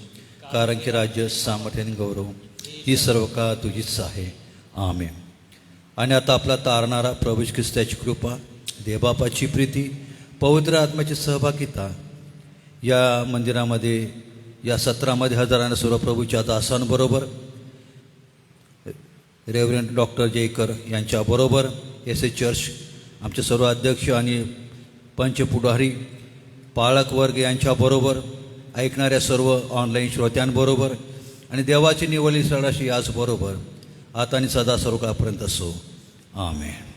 कारण की राज्य, सामर्थ्य आणि गौरव ही सर्व काळ तुझीच आहे. आमेन. आणि आता आपला तारणारा प्रभू ख्रिस्ताची कृपा, देवबापाची प्रीती, पवित्र आत्म्याची सहभागिता या मंदिरामध्ये या सत्रामध्ये हजारांना सर्व प्रभूच्या दासांबरोबर, रेव्हरंड डॉक्टर जयकर यांच्याबरोबर, एस ए चर्च आमचे सर्व अध्यक्ष आणि पंचपुढारी, पाळक वर्ग यांच्याबरोबर, ऐकणाऱ्या सर्व ऑनलाईन श्रोत्यांबरोबर आणि देवाची निवडली सडाशी याचबरोबर आता आणि सदा सर्व काळपर्यंत असो. आमेन.